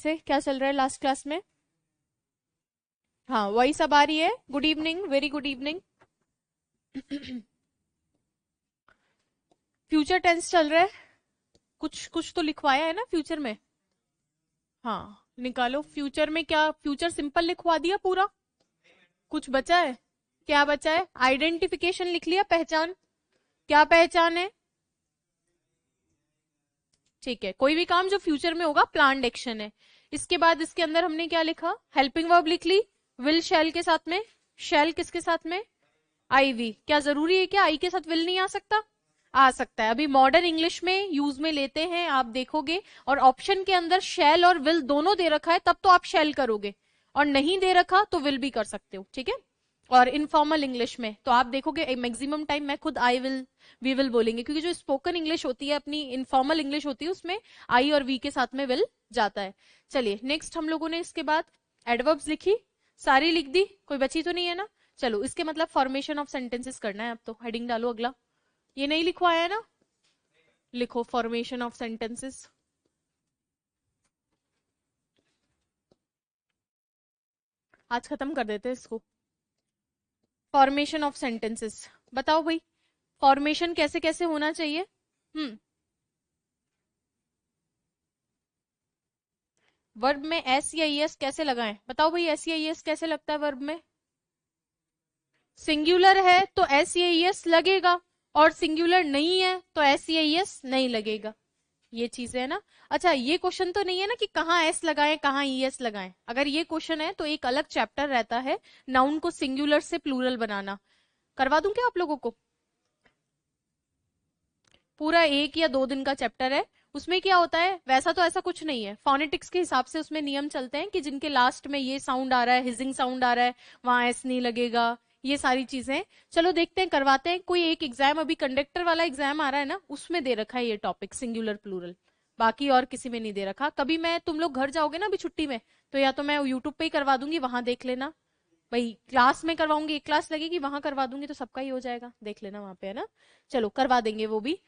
से? क्या चल रहा है लास्ट क्लास में? हाँ, वही सब आ रही है। Good evening, very good evening. Future tense चल रहा है। कुछ कुछ तो लिखवाया है ना फ्यूचर में? हाँ, निकालो। फ्यूचर में क्या? फ्यूचर सिंपल लिखवा दिया पूरा? कुछ बचा है? क्या बचा है? आइडेंटिफिकेशन लिख लिया, पहचान। क्या पहचान है? ठीक है, कोई भी काम जो फ्यूचर में होगा प्लान्ड एक्शन है। इसके बाद इसके अंदर हमने क्या लिखा? हेल्पिंग वर्ब लिख ली, विल शैल के साथ में। शैल किसके साथ में? आई वी। क्या जरूरी है क्या आई के साथ विल नहीं आ सकता? आ सकता है। अभी मॉडर्न इंग्लिश में यूज में लेते हैं, आप देखोगे। और ऑप्शन के अंदर शैल और विल दोनों दे रखा है, तब तो आप शैल करोगे। और नहीं दे रखा तो विल भी कर सकते हो, ठीक है। और इनफॉर्मल इंग्लिश में तो आप देखोगे मैक्सिमम टाइम मैं खुद आई विल, वी विल बोलेंगे, क्योंकि जो स्पोकन इंग्लिश होती है अपनी, इनफॉर्मल इंग्लिश होती है, उसमें आई और वी के साथ में विल जाता है। चलिए नेक्स्ट, हम लोगों ने इसके बाद एडवर्ब्स लिखी, सारी लिख दी, कोई बची तो नहीं है ना? चलो, इसके मतलब फॉर्मेशन ऑफ सेंटेंसेस करना है। अब तो हेडिंग डालो अगला। ये नहीं लिखवाया है ना? लिखो फॉर्मेशन ऑफ सेंटेंसेस। आज खत्म कर देते हैं इसको। फॉर्मेशन ऑफ सेंटेंसेस बताओ भाई, फॉर्मेशन कैसे कैसे होना चाहिए? वर्ब में एस या एस कैसे लगाएं? बताओ भाई, एस या एस कैसे लगता है वर्ब में? सिंगुलर है तो एस या एस लगेगा, और सिंगुलर नहीं है तो एस या एस नहीं लगेगा। ये चीजें है ना। अच्छा, ये क्वेश्चन तो नहीं है ना कि कहाँ एस लगाएं कहाँ ई एस लगाएं? अगर ये क्वेश्चन है तो एक अलग चैप्टर रहता है, नाउन को सिंगुलर से प्लूरल बनाना। करवा दूं क्या आप लोगों को? पूरा 1 या 2 दिन का चैप्टर है। उसमें क्या होता है, वैसा तो ऐसा कुछ नहीं है, फोनेटिक्स के हिसाब से उसमें नियम चलते हैं कि जिनके लास्ट में ये साउंड आ रहा है, हिजिंग साउंड आ रहा है, वहां एस नहीं लगेगा। ये सारी चीजें चलो देखते हैं, करवाते हैं। कोई एक एग्जाम, अभी कंडक्टर वाला एग्जाम आ रहा है ना, उसमें दे रखा है ये टॉपिक सिंगुलर प्लूरल। बाकी और किसी में नहीं दे रखा। कभी मैं, तुम लोग घर जाओगे ना अभी छुट्टी में, तो या तो मैं यूट्यूब पे ही करवा दूंगी, वहां देख लेना। भाई क्लास में करवाऊंगी, एक क्लास लगेगी, वहां करवा दूंगी तो सबका ही हो जाएगा, देख लेना वहां पे, है ना। चलो करवा देंगे वो भी।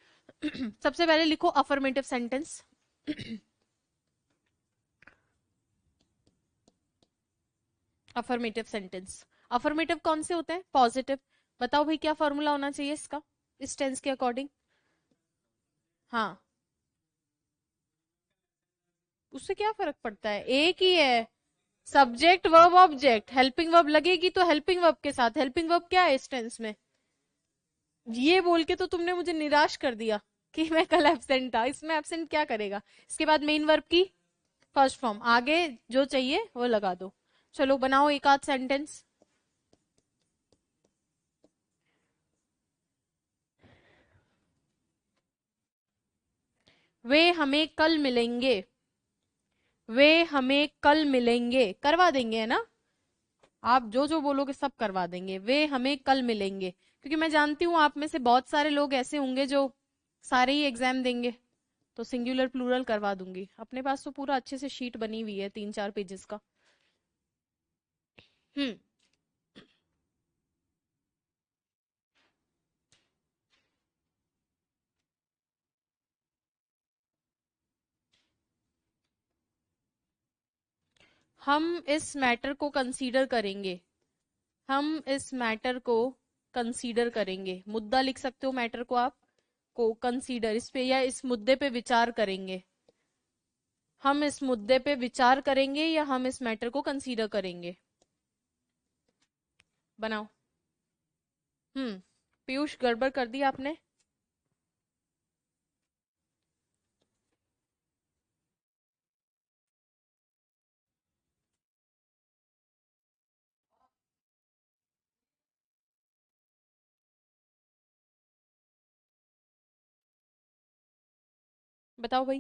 सबसे पहले लिखो affirmative sentence. Affirmative sentence. Affirmative कौन से होते हैं? पॉजिटिव। बताओ भाई, क्या फॉर्मूला होना चाहिए इसका इस टेंस के अकॉर्डिंग? हाँ, उससे क्या फर्क पड़ता है, एक ही है। Subject verb object, helping verb लगेगी तो हेल्पिंग वर्ब के साथ। हेल्पिंग वर्ब क्या है इस टेंस में? ये बोल के तो तुमने मुझे निराश कर दिया कि मैं कल एब्सेंट था। इसमें एब्सेंट क्या करेगा? इसके बाद मेन वर्ब की फर्स्ट फॉर्म, आगे जो चाहिए वो लगा दो। चलो बनाओ एक आध सेंटेंस। वे हमें कल मिलेंगे। वे हमें कल मिलेंगे करवा देंगे, है ना। आप जो जो बोलोगे सब करवा देंगे। वे हमें कल मिलेंगे, क्योंकि मैं जानती हूँ आप में से बहुत सारे लोग ऐसे होंगे जो सारे ही एग्जाम देंगे, तो सिंगुलर प्लूरल करवा दूंगी। अपने पास तो पूरा अच्छे से शीट बनी हुई है 3-4 पेजेस का। हम्म। हम इस मैटर को कंसीडर करेंगे। हम इस मैटर को कंसीडर करेंगे। मुद्दा लिख सकते हो मैटर को आप, को कंसीडर, इस पे या इस मुद्दे पे विचार करेंगे। हम इस मुद्दे पे विचार करेंगे या हम इस मैटर को कंसीडर करेंगे। बनाओ। पीयूष, गड़बड़ कर दी आपने। बताओ भाई,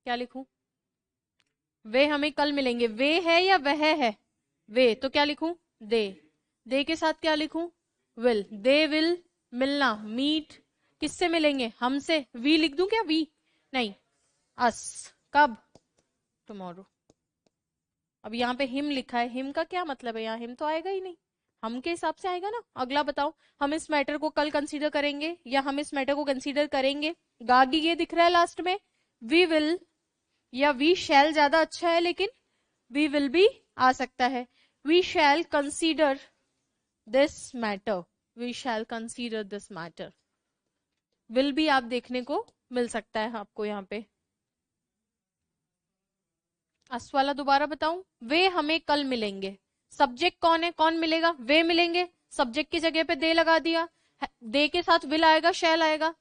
क्या लिखूं? वे हमें कल मिलेंगे, वे है या वह है? वे, तो क्या लिखूं? दे। दे के साथ क्या लिखूं? विल। दे विल मिलना, मीट। किससे मिलेंगे? हमसे। वी लिख दूं क्या? वी नहीं, अस। कब? टुमारो। अब यहाँ पे हिम लिखा है, हिम का क्या मतलब है? यहाँ हिम तो आएगा ही नहीं, हम के हिसाब से आएगा ना। अगला बताओ, हम इस मैटर को कल कंसीडर करेंगे या हम इस मैटर को कंसीडर करेंगे। गागी ये दिख रहा है लास्ट में, वी विल या वी शैल ज्यादा अच्छा है, लेकिन वी विल भी आ सकता है। We shall consider this matter, we shall consider this matter. Will भी आप देखने को मिल सकता है आपको यहाँ पे। अस वाला दोबारा बताऊं, वे हमें कल मिलेंगे। सब्जेक्ट कौन है, कौन मिलेगा, वे मिलेंगे। सब्जेक्ट की जगह पे दे लगा दिया, दे के साथ विल आएगा, शैल आएगा।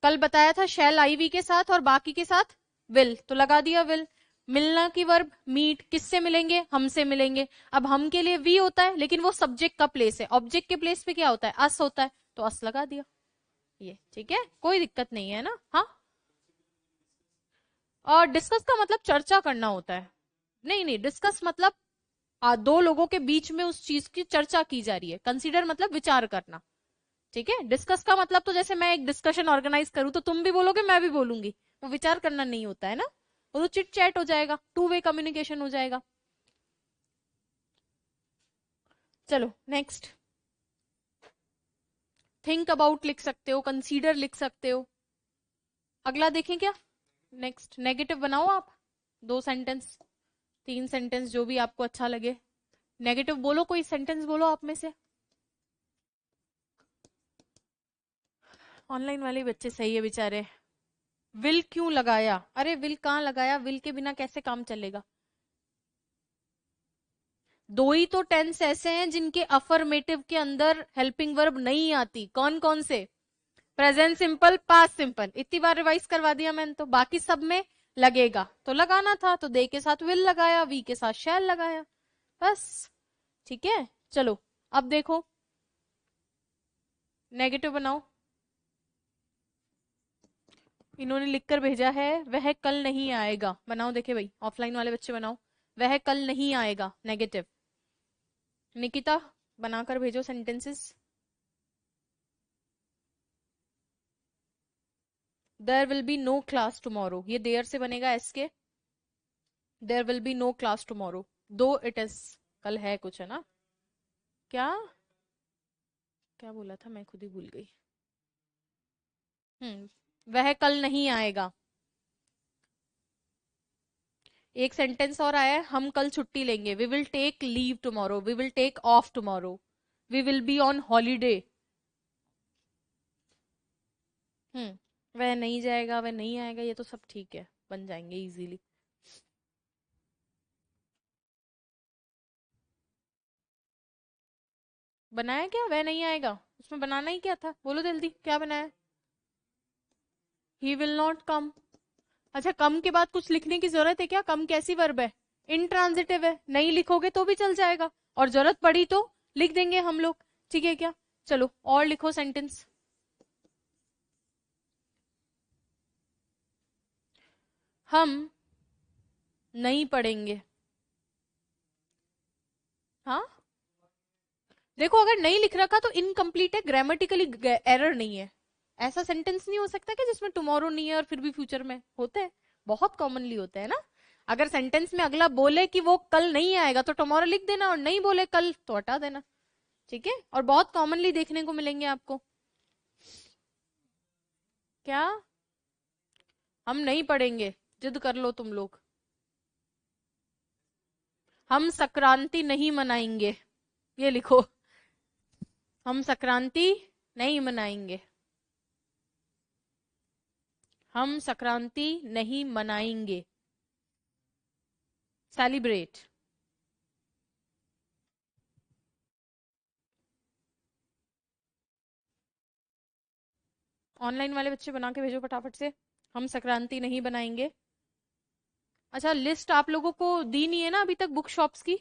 कल बताया था शैल आई वी के साथ और बाकी के साथ विल, तो लगा दिया विल। मिलना की वर्ब मीट, किससे मिलेंगे, हमसे मिलेंगे। अब हम के लिए वी होता है, लेकिन वो सब्जेक्ट का प्लेस है, ऑब्जेक्ट के प्लेस पे क्या होता है, अस होता है, तो अस लगा दिया। ये ठीक है, कोई दिक्कत नहीं है ना। हाँ, और डिस्कस का मतलब चर्चा करना होता है। नहीं नहीं, डिस्कस मतलब दो लोगों के बीच में उस चीज की चर्चा की जा रही है। कंसीडर मतलब विचार करना। ठीक है, डिस्कस का मतलब तो जैसे मैं एक डिस्कशन ऑर्गेनाइज करूं तो तुम भी बोलोगे मैं भी बोलूंगी, वो विचार करना नहीं होता है ना, वो तो चिट चैट हो जाएगा, टू वे कम्युनिकेशन हो जाएगा। चलो नेक्स्ट, थिंक अबाउट लिख सकते हो, कंसीडर लिख सकते हो। अगला देखें क्या, नेक्स्ट नेगेटिव बनाओ आप, 2 सेंटेंस 3 सेंटेंस जो भी आपको अच्छा लगे। नेगेटिव बोलो, कोई सेंटेंस बोलो आप में से। ऑनलाइन वाले बच्चे सही है बेचारे। विल क्यों लगाया, अरे विल कहाँ लगाया, विल के बिना कैसे काम चलेगा। दो ही तो टेंस ऐसे हैं जिनके अफर्मेटिव के अंदर हेल्पिंग वर्ब नहीं आती। कौन कौन से, प्रेजेंट सिंपल, पास्ट सिंपल, इतनी बार रिवाइज करवा दिया मैंने तो। बाकी सब में लगेगा तो लगाना था, तो दे के साथ विल लगाया, वी के साथ शैल लगाया, बस। ठीक है, चलो अब देखो, नेगेटिव बनाओ। इन्होंने लिखकर भेजा है वह कल नहीं आएगा, बनाओ देखे भाई, ऑफलाइन वाले बच्चे बनाओ। वह कल नहीं आएगा, नेगेटिव। निकिता बनाकर भेजो sentences. There will be no class tomorrow, ये देयर से बनेगा S K. There will be no class tomorrow, though it is, कल है कुछ है ना, क्या क्या बोला था मैं खुद ही भूल गई। वह कल नहीं आएगा। एक सेंटेंस और आया है, हम कल छुट्टी लेंगे, we will take leave tomorrow, we will take off tomorrow, we will be on holiday. वह नहीं जाएगा, वह नहीं आएगा, ये तो सब ठीक है, बन जाएंगे इजीली। बनाया क्या, वह नहीं आएगा, उसमें बनाना ही क्या था, बोलो जल्दी क्या बनाया। He will not come. अच्छा, कम के बाद कुछ लिखने की जरूरत है क्या, कम कैसी वर्ब है, इंट्रांजिटिव है, नहीं लिखोगे तो भी चल जाएगा, और जरूरत पड़ी तो लिख देंगे हम लोग। ठीक है क्या, चलो और लिखो सेंटेंस। हम नहीं पढ़ेंगे। हाँ, देखो अगर नहीं लिख रखा तो इनकम्प्लीट है, ग्रामेटिकली एरर नहीं है। ऐसा सेंटेंस नहीं हो सकता कि जिसमें टुमारो नहीं है और फिर भी फ्यूचर में होते हैं, बहुत कॉमनली होते हैं ना। अगर सेंटेंस में अगला बोले कि वो कल नहीं आएगा तो टुमारो लिख देना, और नहीं बोले कल तो हटा देना। ठीक है, और बहुत कॉमनली देखने को मिलेंगे आपको। क्या, हम नहीं पढ़ेंगे, जिद कर लो तुम लोग। हम संक्रांति नहीं मनाएंगे, ये लिखो, हम संक्रांति नहीं मनाएंगे, हम संक्रांति नहीं मनाएंगे, सेलिब्रेट। ऑनलाइन वाले बच्चे बना के भेजो फटाफट से, हम संक्रांति नहीं बनाएंगे। अच्छा, लिस्ट आप लोगों को दी नहीं है ना अभी तक बुक शॉप्स की।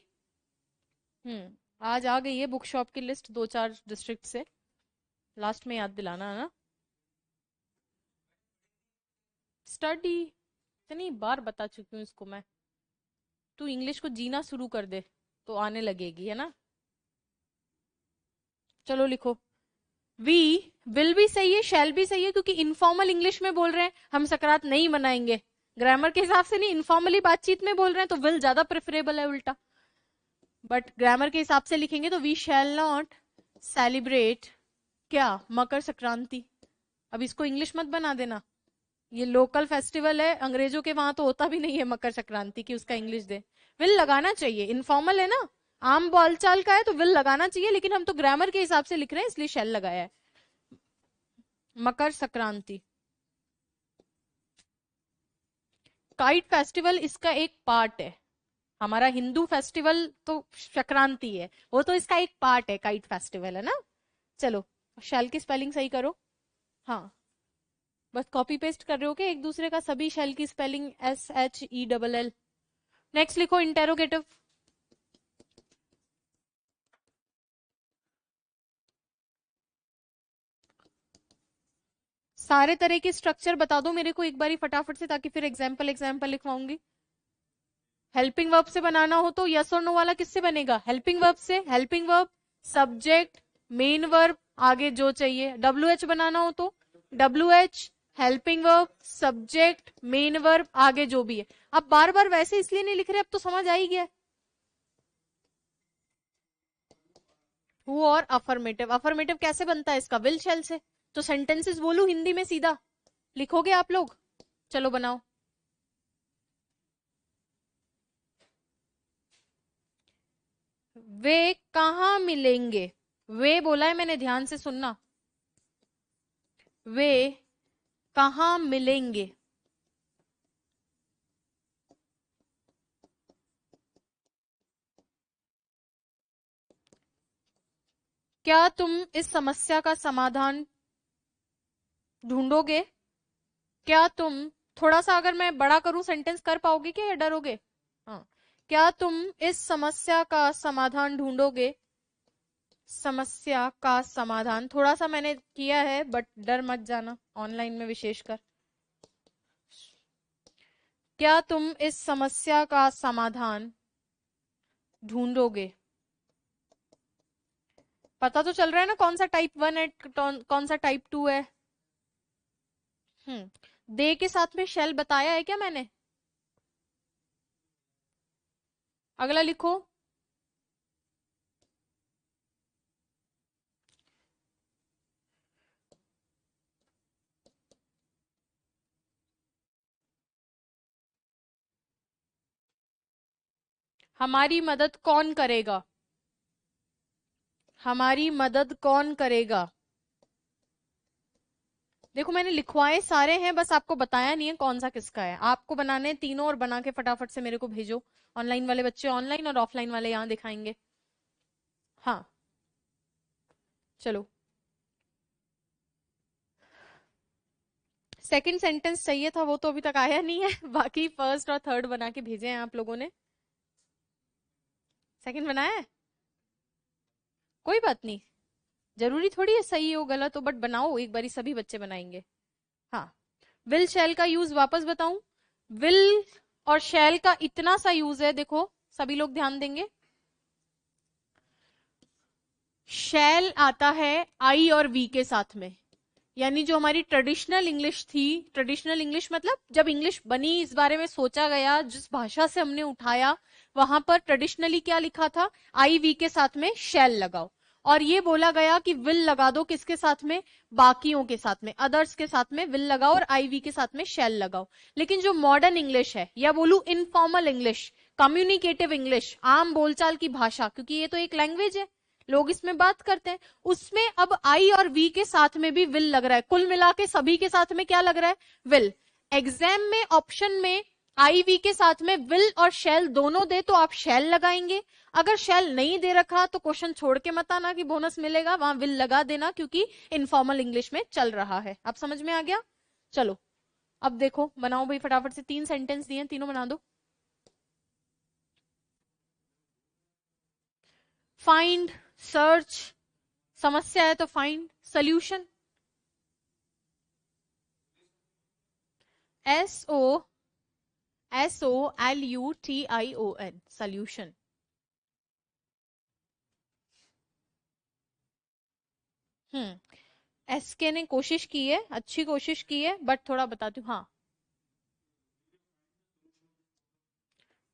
आज आ गई है बुक शॉप की लिस्ट 2-4 डिस्ट्रिक्ट से, लास्ट में याद दिलाना है ना। स्टडी इतनी बार बता चुकी हूँ इसको मैं, तू इंग्लिश को जीना शुरू कर दे तो आने लगेगी, है ना। चलो लिखो, वी विल भी सही है, शैल भी सही है, क्योंकि इनफॉर्मल इंग्लिश में बोल रहे हैं, हम सकरात नहीं मनाएंगे। ग्रामर के हिसाब से नहीं, इनफॉर्मली बातचीत में बोल रहे हैं तो विल ज्यादा प्रेफरेबल है उल्टा। बट ग्रामर के हिसाब से लिखेंगे तो वी शैल नॉट सेलिब्रेट क्या, मकर संक्रांति। अब इसको इंग्लिश मत बना देना, ये लोकल फेस्टिवल है, अंग्रेजों के वहां तो होता भी नहीं है मकर संक्रांति की, उसका इंग्लिश दे। विल लगाना चाहिए, इनफॉर्मल है ना, आम बोलचाल का है तो विल लगाना चाहिए, लेकिन हम तो ग्रामर के हिसाब से लिख रहे हैं इसलिए शेल लगाया है। मकर संक्रांति, काइट फेस्टिवल इसका एक पार्ट है। हमारा हिंदू फेस्टिवल तो संक्रांति है, वो तो इसका एक पार्ट है, काइट फेस्टिवल है ना। चलो, शेल की स्पेलिंग सही करो। हाँ, बस कॉपी पेस्ट कर रहे हो क्या एक दूसरे का, सभी शेल की स्पेलिंग SHELL। नेक्स्ट लिखो इंटेरोगेटिव। सारे तरह के स्ट्रक्चर बता दो मेरे को एक बारी फटाफट से, ताकि फिर एग्जाम्पल एग्जाम्पल लिखवाऊंगी। हेल्पिंग वर्ब से बनाना हो तो यस और नो वाला किससे बनेगा? हेल्पिंग वर्ब से। Helping verb, subject, main verb, आगे जो चाहिए। WH बनाना हो तो WH, helping verb, subject, main verb, आगे जो भी है। अब बार बार वैसे इसलिए नहीं लिख रहे, अब तो समझ आ ही गया। हु और अफर्मेटिव, अफर्मेटिव कैसे बनता है इसका? विल शेल से। तो सेंटेंसेस बोलू हिंदी में सीधा, लिखोगे आप लोग? चलो बनाओ। वे कहाँ मिलेंगे? वे बोला है मैंने, ध्यान से सुनना। वे कहाँ मिलेंगे? क्या तुम इस समस्या का समाधान ढूंढोगे? क्या तुम, थोड़ा सा अगर मैं बड़ा करूं सेंटेंस कर पाओगे क्या, या डरोगे? हाँ, क्या तुम इस समस्या का समाधान ढूंढोगे? समस्या का समाधान थोड़ा सा मैंने किया है, बट डर मत जाना, ऑनलाइन में विशेषकर। क्या तुम इस समस्या का समाधान ढूंढोगे? पता तो चल रहा है ना कौन सा टाइप 1 है, कौन सा टाइप 2 है। दे के साथ में शेल बताया है क्या मैंने? अगला लिखो। हमारी मदद कौन करेगा? हमारी मदद कौन करेगा? देखो मैंने लिखवाए सारे हैं, बस आपको बताया नहीं है कौन सा किसका है। आपको बनाने हैं तीनों, और बना के फटाफट से मेरे को भेजो। ऑनलाइन वाले बच्चे ऑनलाइन, और ऑफलाइन वाले यहाँ दिखाएंगे। हाँ, चलो। सेकंड सेंटेंस चाहिए था, वो तो अभी तक आया नहीं है। बाकी फर्स्ट और थर्ड बना के भेजे हैं आप लोगों ने। सेकंड बनाया है? कोई बात नहीं, जरूरी थोड़ी है सही हो गलत हो, बट बनाओ एक बारी, सभी बच्चे बनाएंगे। हाँ, विल शैल का यूज वापस बताऊं। विल और शैल का इतना सा यूज है, देखो सभी लोग ध्यान देंगे। शैल आता है आई और वी के साथ में, यानी जो हमारी ट्रेडिशनल इंग्लिश थी, ट्रेडिशनल इंग्लिश मतलब जब इंग्लिश बनी, इस बारे में सोचा गया, जिस भाषा से हमने उठाया, वहां पर ट्रेडिशनली क्या लिखा था? आई वी के साथ में शैल लगाओ। और ये बोला गया कि विल लगा दो किसके साथ में? बाकियों के साथ में, अदर्स के साथ में विल लगाओ और आई वी के साथ में शैल लगाओ। लेकिन जो मॉडर्न इंग्लिश है, या बोलू इनफॉर्मल इंग्लिश, कम्युनिकेटिव इंग्लिश, आम बोलचाल की भाषा, क्योंकि ये तो एक लैंग्वेज है, लोग इसमें बात करते हैं, उसमें अब आई और वी के साथ में भी विल लग रहा है। कुल मिला के सभी के साथ में क्या लग रहा है? विल। एग्जाम में ऑप्शन में आई वी के साथ में विल और शैल दोनों दे तो आप शैल लगाएंगे। अगर शैल नहीं दे रखा तो क्वेश्चन छोड़ के मत आना कि बोनस मिलेगा, वहां विल लगा देना, क्योंकि इनफॉर्मल इंग्लिश में चल रहा है। अब समझ में आ गया? चलो, अब देखो बनाओ भाई फटाफट से, 3 सेंटेंस दिए, तीनों बना दो। फाइंड, सर्च, समस्या है तो find, solution. SOLUTION, solution. SK ने कोशिश की है, अच्छी कोशिश की है, बट थोड़ा बताती हूँ। हाँ,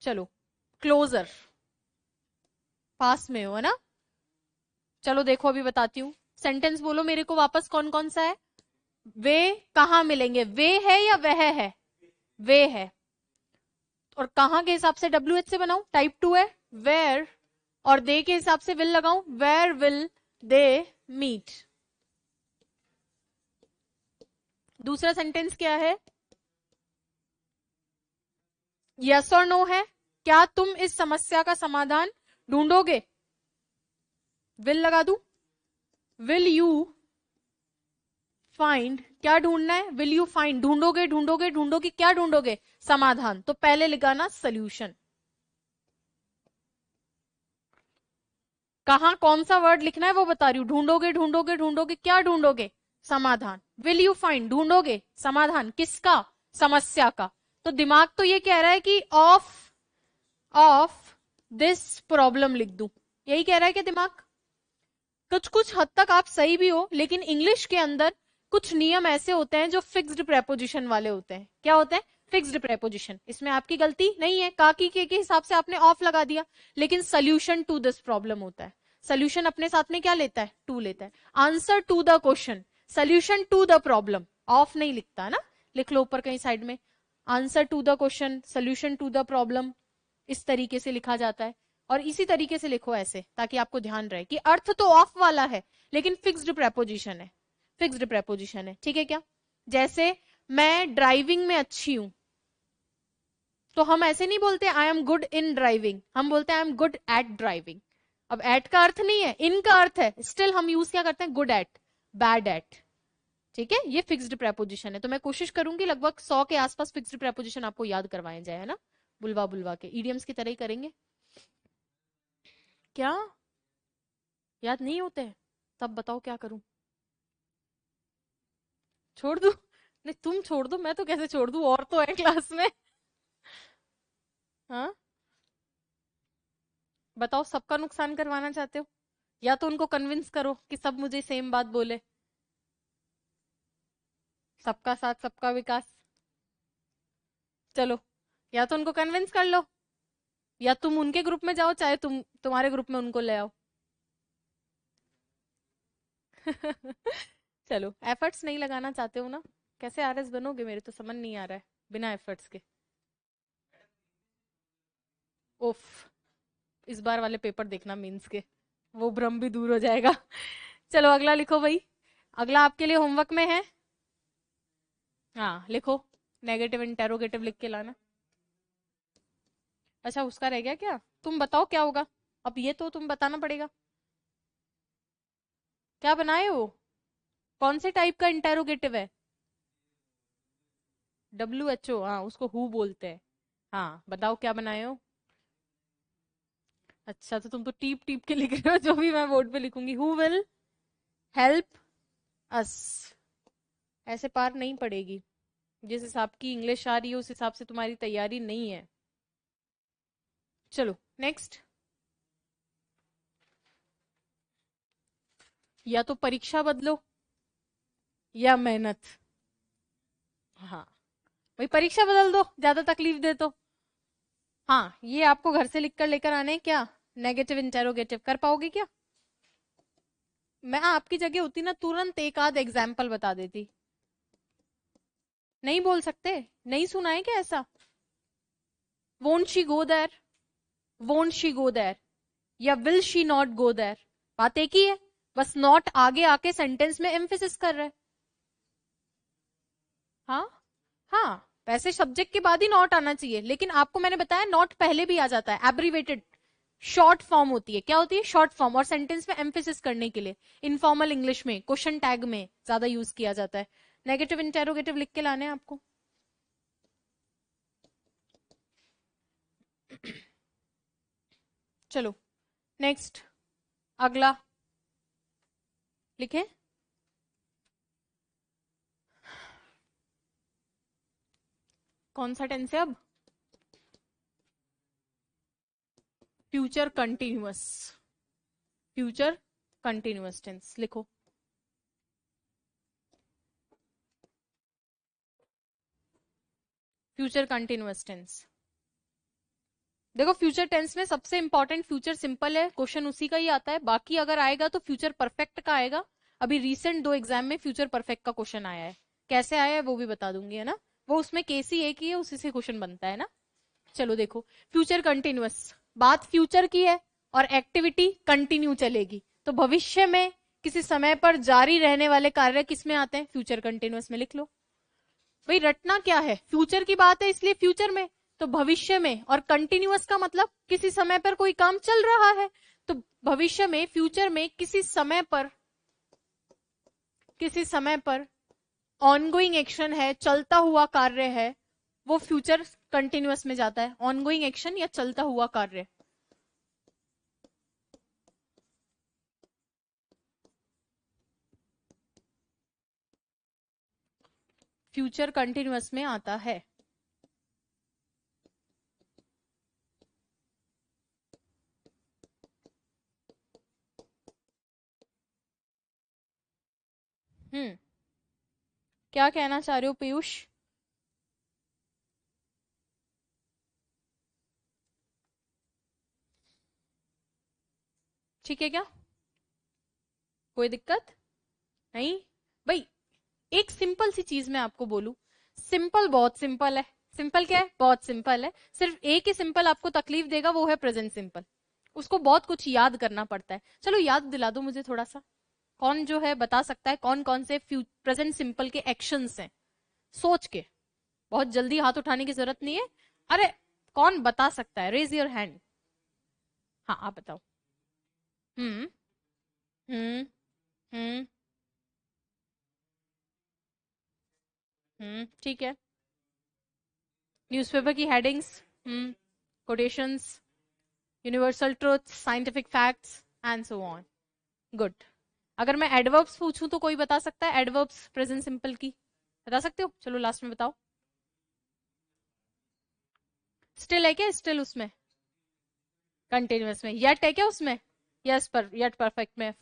चलो, क्लोजर, पास में हो है ना। चलो देखो अभी बताती हूँ, सेंटेंस बोलो मेरे को वापस, कौन कौन सा है? वे कहाँ मिलेंगे, वे है या वह है, वे है। और कहाँ के हिसाब से WH से बनाऊं, टाइप 2 है, वेयर, और दे के हिसाब से विल लगाऊं, वेयर विल दे मीट। दूसरा सेंटेंस क्या है, यस और नो है, क्या तुम इस समस्या का समाधान ढूंढोगे, विल लगा दूं, विल यू फाइंड, क्या ढूंढना है, विल यू फाइंड, ढूंढोगे ढूंढोगे ढूंढोगे, क्या ढूंढोगे, समाधान, तो पहले लिखाना सोल्यूशन। कहां कौन सा वर्ड लिखना है वो बता रही हूं, ढूंढोगे ढूंढोगे ढूंढोगे, क्या ढूंढोगे, समाधान, विल यू फाइंड, ढूंढोगे समाधान किसका, समस्या का। तो दिमाग तो ये कह रहा है कि ऑफ दिस प्रॉब्लम लिख दूं, यही कह रहा है कि दिमाग। कुछ कुछ हद तक आप सही भी हो, लेकिन इंग्लिश के अंदर कुछ नियम ऐसे होते हैं जो फिक्स्ड प्रेपोजिशन वाले होते हैं। क्या होते हैं, फिक्स्ड प्रेपोजिशन। इसमें आपकी गलती नहीं है, काकी के हिसाब से आपने ऑफ लगा दिया, लेकिन सोल्यूशन टू दिस प्रॉब्लम होता है। सोल्यूशन अपने साथ में क्या लेता है, टू लेता है। Answer to the question, solution to the problem, of नहीं लिखता ना, लिख लो ऊपर कहीं साइड में, answer to the question, solution to the problem, इस तरीके से लिखा जाता है। और इसी तरीके से लिखो ऐसे, ताकि आपको ध्यान रहे कि अर्थ तो ऑफ वाला है, लेकिन फिक्स्ड प्रेपोजिशन है, फिक्स्ड प्रेपोजिशन है, ठीक है क्या। जैसे मैं ड्राइविंग में अच्छी हूं, तो हम ऐसे नहीं बोलते I am good in driving, हम बोलते हैं I am good at driving. अब एट का अर्थ नहीं है, इन का अर्थ है, स्टिल हम यूज क्या करते हैं, गुड एट, बैड एट, ठीक है। ये फिक्स्ड प्रेपोजिशन है, तो मैं कोशिश करूंगी लगभग 100 के आसपास फिक्स्ड प्रेपोजिशन आपको याद करवाए जाए, है ना, बुलवा बुलवा के, इडियम्स की तरह ही करेंगे। क्या याद नहीं होते हैं, तब बताओ क्या करूं, छोड़ दूं, नहीं तुम छोड़ दो, मैं तो कैसे छोड़ दूं, और तो है क्लास में। हाँ बताओ, सबका नुकसान करवाना चाहते हो, या तो उनको कन्विंस करो कि सब मुझे सेम बात बोले, सबका साथ सबका विकास। चलो, या तो उनको कन्विंस कर लो, या तुम उनके ग्रुप में जाओ, चाहे तुम्हारे ग्रुप में उनको ले आओ। चलो, एफर्ट्स नहीं लगाना चाहते हो ना, कैसे आरएस बनोगे, मेरे तो समझ नहीं आ रहा है बिना एफर्ट्स के। उफ, इस बार वाले पेपर देखना मींस के, वो भ्रम भी दूर हो जाएगा। चलो अगला लिखो भाई, अगला आपके लिए होमवर्क में है। हाँ लिखो, नेगेटिव इंटेरोगेटिव लिख के लाना। अच्छा उसका रह गया क्या, तुम बताओ क्या होगा, अब ये तो तुम बताना पड़ेगा, क्या बनाए हो, कौन से टाइप का इंटेरोगेटिव है, WHO, हाँ उसको हु बोलते हैं। हाँ बताओ क्या बनाए हो। अच्छा तो तुम तो टीप टीप के लिख रहे हो, जो भी मैं बोर्ड पे लिखूंगी, हु विल हेल्प अस, ऐसे पार नहीं पड़ेगी, जिस हिसाब की इंग्लिश आ रही है उस हिसाब से तुम्हारी तैयारी नहीं है। चलो नेक्स्ट, या तो परीक्षा बदलो या मेहनत। हाँ भाई परीक्षा बदल दो, ज्यादा तकलीफ दे तो। हाँ ये आपको घर से लिख कर लेकर आने हैं क्या, नेगेटिव इंटेरोगेटिव कर पाओगे क्या, मैं आपकी जगह होती ना तुरंत एक आध एग्जाम्पल बता देती। नहीं बोल सकते, नहीं सुना है क्या ऐसा, won't she go there, won't she go there, या will she not go there, बात एक ही है, बस नॉट आगे आके सेंटेंस में एम्फेसिस कर रहा है। हाँ हाँ, वैसे सब्जेक्ट के बाद ही नॉट आना चाहिए, लेकिन आपको मैंने बताया नॉट पहले भी आ जाता है, एब्रीवेटेड शॉर्ट फॉर्म होती है, क्या होती है, शॉर्ट फॉर्म, और सेंटेंस में एम्फेसिस करने के लिए इनफॉर्मल इंग्लिश में क्वेश्चन टैग में ज्यादा यूज किया जाता है। नेगेटिव इंटेरोगेटिव लिख के लाने हैं आपको। चलो नेक्स्ट, अगला लिखे, कौन सा टेंस है अब, future continuous, future continuous tense लिखो। फ्यूचर कंटिन्यूअस टेंस, देखो फ्यूचर टेंस में सबसे इंपॉर्टेंट फ्यूचर सिंपल है, क्वेश्चन उसी का ही आता है, बाकी अगर आएगा तो फ्यूचर परफेक्ट का आएगा, अभी रिसेंट 2 एग्जाम में फ्यूचर परफेक्ट का क्वेश्चन आया है, कैसे आया है वो भी बता दूंगी, है ना। वो उसमें केस ही एक ही है, उसी से क्वेश्चन बनता है ना। चलो देखो, फ्यूचर कंटिन्यूअस, बात फ्यूचर की है और एक्टिविटी कंटिन्यू चलेगी, तो भविष्य में किसी समय पर जारी रहने वाले कार्य किस में आते हैं, फ्यूचर कंटिन्यूअस में लिख लो। भाई रटना क्या है, फ्यूचर की बात है इसलिए फ्यूचर में, तो भविष्य में, और कंटिन्यूअस का मतलब किसी समय पर कोई काम चल रहा है, तो भविष्य में, फ्यूचर में किसी समय पर ऑनगोइंग एक्शन है, चलता हुआ कार्य है, वो फ्यूचर कंटिन्यूअस में जाता है। ऑनगोइंग एक्शन या चलता हुआ कार्य, फ्यूचर कंटिन्यूअस में आता है। क्या कहना चाह रहे हो पीयूष? ठीक है क्या, कोई दिक्कत नहीं? भाई एक सिंपल सी चीज मैं आपको बोलूं, सिंपल बहुत सिंपल है। सिंपल क्या है, बहुत सिंपल है। सिर्फ एक ही सिंपल आपको तकलीफ देगा, वो है प्रेजेंट सिंपल। उसको बहुत कुछ याद करना पड़ता है। चलो याद दिला दो मुझे थोड़ा सा, कौन जो है बता सकता है कौन कौन से प्रेजेंट सिंपल के एक्शंस हैं, सोच के। बहुत जल्दी हाथ उठाने की जरूरत नहीं है। अरे कौन बता सकता है, रेज योर हैंड। हाँ आप बताओ। हम्म। हम्म। हम्म। ठीक है। न्यूज़पेपर की headings. Quotations, universal truth, scientific facts and so on. Good. अगर मैं एडवर्ब्स पूछूं तो कोई बता सकता है, एडवर्ब्स प्रेजेंट सिंपल की बता सकते हो? चलो लास्ट में बताओ। स्टिल है क्या, स्टिल उसमें कंटिन्यूअस में? येट है क्या उसमें? यस, पर येट परफेक्ट में।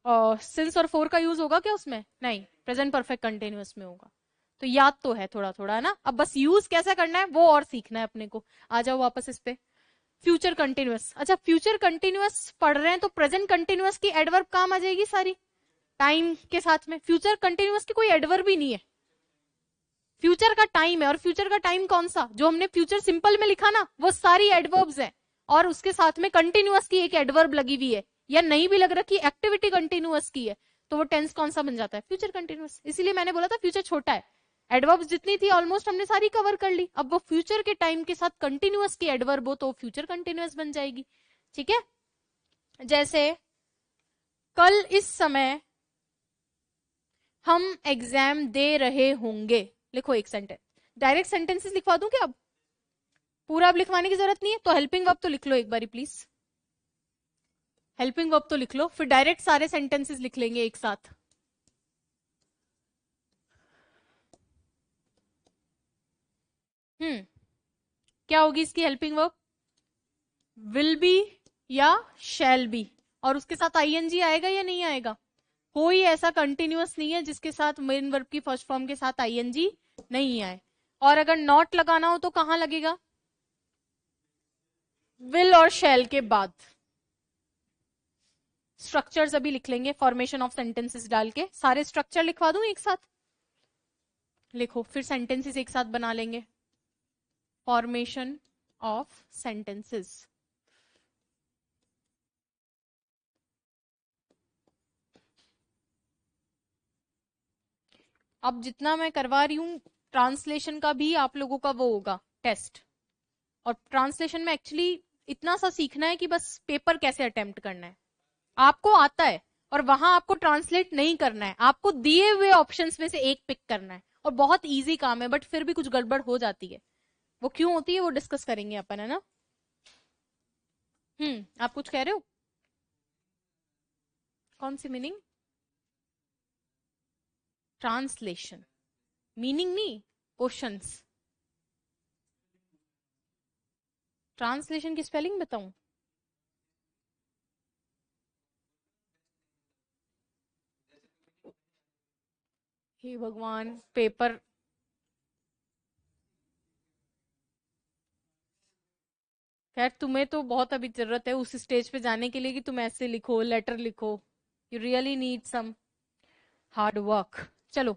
और सिंस और फोर का यूज होगा क्या उसमें? नहीं, प्रेजेंट परफेक्ट कंटिन्यूअस में होगा। तो याद तो है थोड़ा थोड़ा, है ना। अब बस यूज कैसे करना है वो और सीखना है अपने को। आ जाओ वापस इस पे। फ्यूचर कंटिन्यूअस, अच्छा फ्यूचर कंटिन्यूअस पढ़ रहे हैं तो प्रेजेंट कंटिन्यूअस की एडवर्ब काम आ जाएगी सारी, टाइम के साथ में। फ्यूचर कंटिन्यूअस की कोई एडवर्ब भी नहीं है, फ्यूचर का टाइम है। और फ्यूचर का टाइम कौन सा, जो हमने फ्यूचर सिंपल में लिखा ना, वो सारी एडवर्ब्स है। और उसके साथ में कंटिन्यूअस की एक एडवर्ब लगी हुई है, या नहीं भी लग रखी, एक्टिविटी कंटिन्यूअस की है, तो वो टेंस कौन सा बन जाता है, फ्यूचर कंटिन्यूअस। इसीलिए मैंने बोला था फ्यूचर छोटा है। एडवर्ब्स जितनी थी ऑलमोस्ट हमने सारी कवर कर ली। अब वो फ्यूचर के टाइम के साथ कंटिन्यूअस की एडवर्ब हो तो फ्यूचर कंटिन्यूअस बन जाएगी। ठीक है, जैसे कल इस समय हम एग्जाम दे रहे होंगे, लिखो एक सेंटेंस। डायरेक्ट सेंटेंसेस लिखवा दूं क्या अब? पूरा अब लिखवाने की जरूरत नहीं है, तो हेल्पिंग वर्ब तो लिख लो एक बारी प्लीज। हेल्पिंग वर्ब तो लिख लो, फिर डायरेक्ट सारे सेंटेंसेस लिख लेंगे एक साथ। क्या होगी इसकी हेल्पिंग वर्ब? विल बी या शैल बी, और उसके साथ आईएनजी आएगा या नहीं आएगा? कोई ऐसा कंटिन्यूअस नहीं है जिसके साथ मेन वर्ब की फर्स्ट फॉर्म के साथ आईएनजी नहीं आए। और अगर नॉट लगाना हो तो कहां लगेगा? विल और शैल के बाद। स्ट्रक्चर्स अभी लिख लेंगे, फॉर्मेशन ऑफ सेंटेंसेस डाल के सारे स्ट्रक्चर लिखवा दूं एक साथ, लिखो फिर सेंटेंसेस एक साथ बना लेंगे। फॉर्मेशन ऑफ सेंटेंसेस, अब जितना मैं करवा रही हूं ट्रांसलेशन का भी आप लोगों का वो होगा टेस्ट। और ट्रांसलेशन में एक्चुअली इतना सा सीखना है कि बस पेपर कैसे अटेम्प्ट करना है आपको आता है, और वहां आपको ट्रांसलेट नहीं करना है, आपको दिए हुए ऑप्शंस में से एक पिक करना है। और बहुत इजी काम है, बट फिर भी कुछ गड़बड़ हो जाती है। वो क्यों होती है वो डिस्कस करेंगे अपन, है ना। आप कुछ कह रहे हो? कौन सी मीनिंग? ट्रांसलेशन मीनिंग नहीं, क्वेश्चंस। ट्रांसलेशन की स्पेलिंग बताऊं? हे भगवान, पेपर। खैर तुम्हें तो बहुत अभी जरूरत है उस स्टेज पे जाने के लिए कि तुम ऐसे लिखो, लेटर लिखो। You really need some hard work. चलो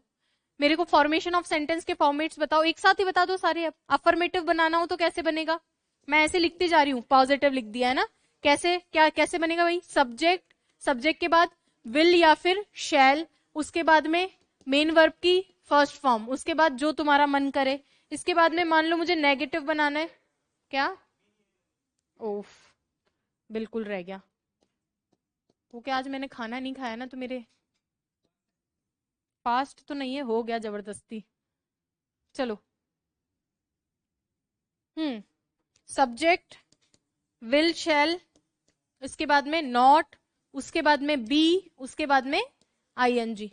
मेरे को फॉर्मेशन ऑफ सेंटेंस के फॉर्मेट्स बताओ, एक साथ ही बता दो सारे। अब अफर्मेटिव बनाना हो तो कैसे बनेगा? मैं ऐसे लिखती जा रही हूँ, पॉजिटिव लिख दिया है ना। कैसे, क्या कैसे बनेगा भाई? सब्जेक्ट, सब्जेक्ट के बाद विल या फिर शैल, उसके बाद में मेन वर्ब की फर्स्ट फॉर्म, उसके बाद जो तुम्हारा मन करे। इसके बाद में मान लो मुझे नेगेटिव बनाना है, क्या? ओफ, बिल्कुल रह गया वो। क्या आज मैंने खाना नहीं खाया ना, तो मेरे फास्ट तो नहीं है, हो गया जबरदस्ती। चलो, सब्जेक्ट विल शैल, इसके बाद में नॉट, उसके बाद में बी, उसके बाद में आईएनजी।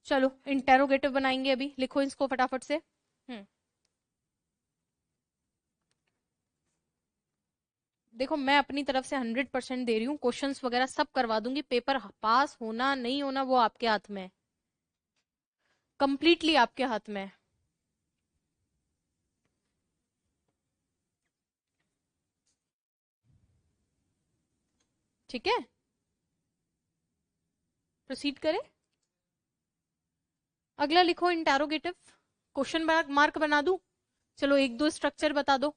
चलो इंटेरोगेटिव बनाएंगे अभी, लिखो इसको फटाफट से। देखो मैं अपनी तरफ से 100% दे रही हूँ, क्वेश्चंस वगैरह सब करवा दूंगी, पेपर पास होना नहीं होना वो आपके हाथ में है, कंप्लीटली आपके हाथ में है। ठीक है, प्रोसीड करें। अगला लिखो इंटेरोगेटिव, क्वेश्चन मार्क बना दूं? चलो एक दो स्ट्रक्चर बता दो।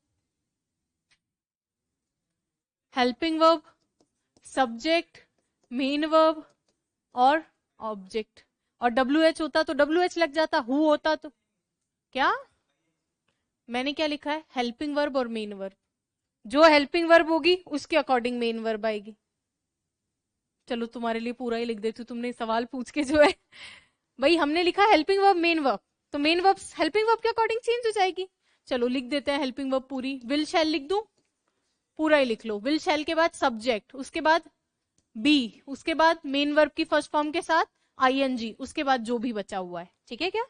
Helping verb, subject, main verb और ऑब्जेक्ट। और डब्ल्यू एच होता तो डब्ल्यू एच लग जाता, हु होता तो क्या? मैंने क्या लिखा है? हेल्पिंग वर्ब और मेन वर्ब। जो हेल्पिंग वर्ब होगी उसके अकॉर्डिंग मेन वर्ब आएगी। चलो तुम्हारे लिए पूरा ही लिख देती हूँ, तुमने सवाल पूछ के जो है भाई हमने लिखा हेल्पिंग वर्ब मेन वर्ब, तो मेन वर्ब हेल्पिंग वर्ब के अकॉर्डिंग चेंज हो जाएगी। चलो लिख देते हैं हेल्पिंग वर्ब पूरी। विल शैल लिख दूं? पूरा ही लिख लो। विल शैल के बाद सब्जेक्ट, उसके बाद बी, उसके बाद मेन वर्ब की फर्स्ट फॉर्म के साथ आईएनजी, उसके बाद जो भी बचा हुआ है। ठीक है क्या?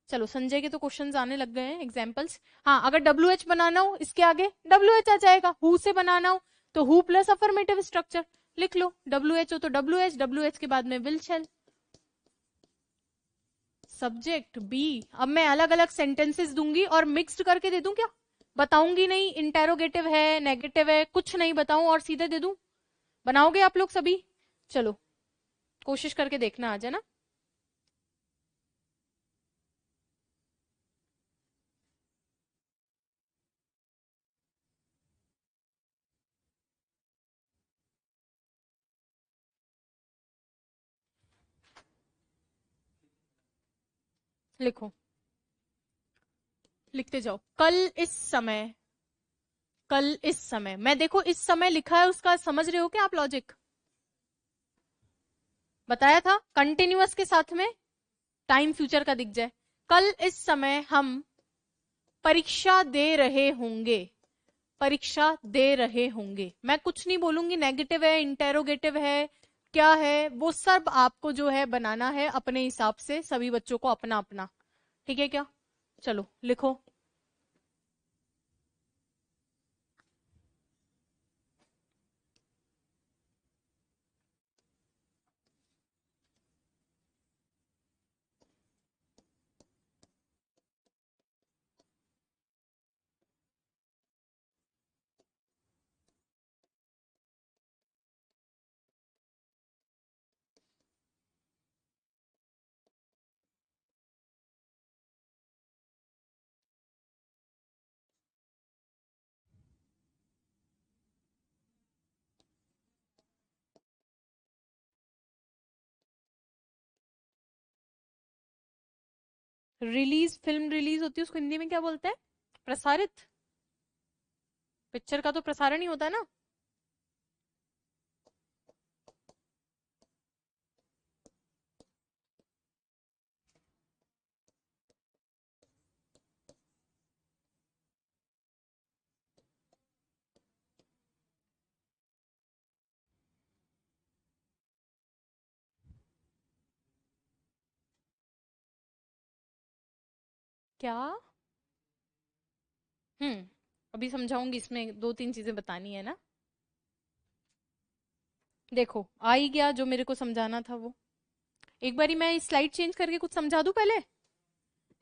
चलो संजय के तो क्वेश्चंस आने लग गए हैं, एग्जांपल्स। हाँ, अगर डब्ल्यू एच बनाना हो इसके आगे डब्ल्यू एच आ जाएगा। हु से बनाना हो तो हु प्लस अफर्मेटिव स्ट्रक्चर लिख लो। डब्ल्यू एच हो तो डब्ल्यू एच, डब्ल्यू एच के बाद में विल शैल, सब्जेक्ट बी। अब मैं अलग अलग सेंटेंसेस दूंगी और मिक्स्ड करके दे दूं क्या? बताऊंगी नहीं, इंटेरोगेटिव है नेगेटिव है कुछ नहीं बताऊं और सीधे दे दूं? बनाओगे आप लोग सभी? चलो कोशिश करके देखना आज, है ना। लिखो, लिखते जाओ। कल इस समय, कल इस समय, मैं देखो इस समय लिखा है उसका समझ रहे हो क्या आप लॉजिक? बताया था कंटिन्यूअस के साथ में टाइम फ्यूचर का दिख जाए। कल इस समय हम परीक्षा दे रहे होंगे, परीक्षा दे रहे होंगे। मैं कुछ नहीं बोलूंगी, नेगेटिव है इंटेरोगेटिव है क्या है वो सब आपको जो है बनाना है अपने हिसाब से, सभी बच्चों को अपना अपना। ठीक है क्या? चलो लिखो। रिलीज, फिल्म रिलीज होती है उसको हिंदी में क्या बोलते हैं? प्रसारित। पिक्चर का तो प्रसारण ही होता है ना। क्या? अभी समझाऊंगी, इसमें दो तीन चीजें बतानी है ना। देखो आ ही गया जो मेरे को समझाना था वो। एक बारी मैं स्लाइड चेंज करके कुछ समझा दूं पहले।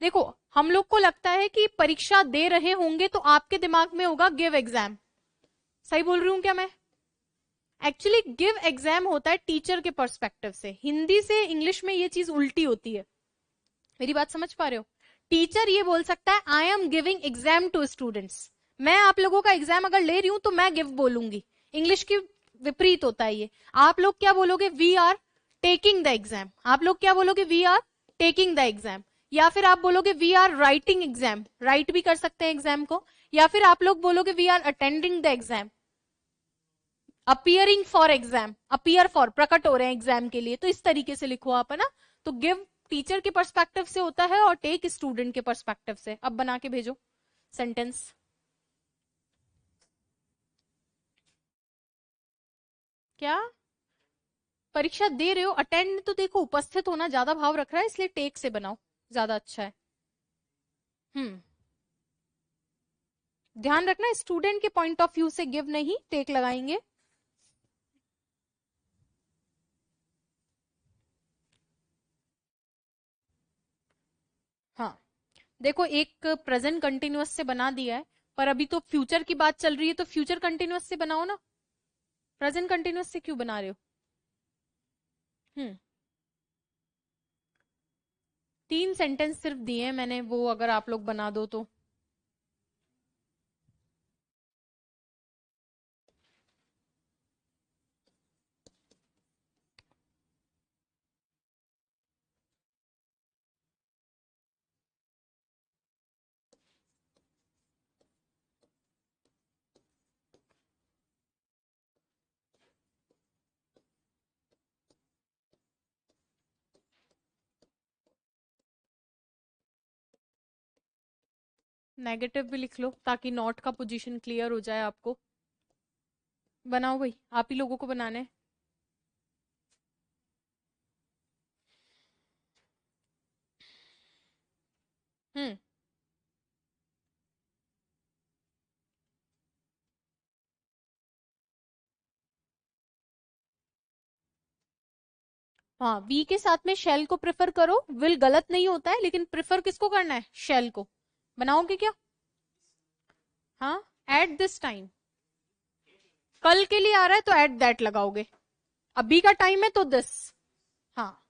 देखो हम लोग को लगता है कि परीक्षा दे रहे होंगे तो आपके दिमाग में होगा गिव एग्जाम। सही बोल रही हूं क्या मैं? एक्चुअली गिव एग्जाम होता है टीचर के पर्सपेक्टिव से, हिंदी से इंग्लिश में ये चीज उल्टी होती है। मेरी बात समझ पा रहे हो? टीचर ये बोल सकता है I am giving exam to students, मैं आप लोगों का एग्जाम अगर ले रही हूं तो मैं गिव बोलूंगी। इंग्लिश की विपरीत होता है ये। आप लोग क्या बोलोगे? We are taking the exam. आप लोग क्या बोलोगे? We are taking the exam. या फिर आप बोलोगे we are writing exam, right भी कर सकते हैं एग्जाम को। या फिर आप लोग बोलोगे we are attending the exam, appearing for exam, appear for प्रकट हो रहे हैं एग्जाम के लिए, तो इस तरीके से लिखो आप, है ना। तो गिव टीचर के पर्सपेक्टिव से होता है और टेक स्टूडेंट के पर्सपेक्टिव से। अब बना के भेजो सेंटेंस। क्या परीक्षा दे रहे हो? अटेंड तो देखो उपस्थित होना ज्यादा भाव रख रहा है, इसलिए टेक से बनाओ, ज्यादा अच्छा है। ध्यान रखना स्टूडेंट के पॉइंट ऑफ व्यू से गिव नहीं, टेक लगाएंगे। हाँ, देखो एक प्रेजेंट कंटिन्यूअस से बना दिया है, पर अभी तो फ्यूचर की बात चल रही है, तो फ्यूचर कंटिन्यूअस से बनाओ ना। प्रेजेंट कंटिन्यूअस से क्यों बना रहे हो? हम्म 3 सेंटेंस सिर्फ दिए हैं मैंने, वो अगर आप लोग बना दो तो। नेगेटिव भी लिख लो ताकि नॉट का पोजीशन क्लियर हो जाए आपको। बनाओ भाई, आप ही लोगों को बनाना है। हम्म हाँ, वी के साथ में शेल को प्रेफर करो। विल गलत नहीं होता है, लेकिन प्रेफर किसको करना है? शेल को। बनाओगे क्या? हाँ, एट दिस टाइम। कल के लिए आ रहा है तो एट दैट लगाओगे। अभी का टाइम है तो दिस। हाँ,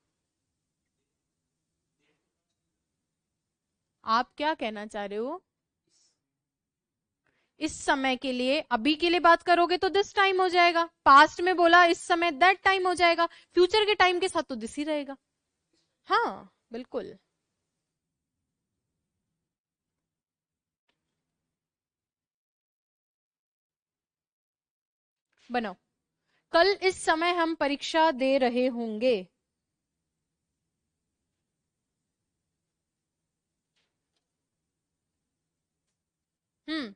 आप क्या कहना चाह रहे हो? इस समय के लिए, अभी के लिए बात करोगे तो दिस टाइम हो जाएगा। पास्ट में बोला इस समय, दैट टाइम हो जाएगा। फ्यूचर के टाइम के साथ तो दिस ही रहेगा। हाँ बिल्कुल। बनाओ। कल इस समय हम परीक्षा दे रहे होंगे। हम्म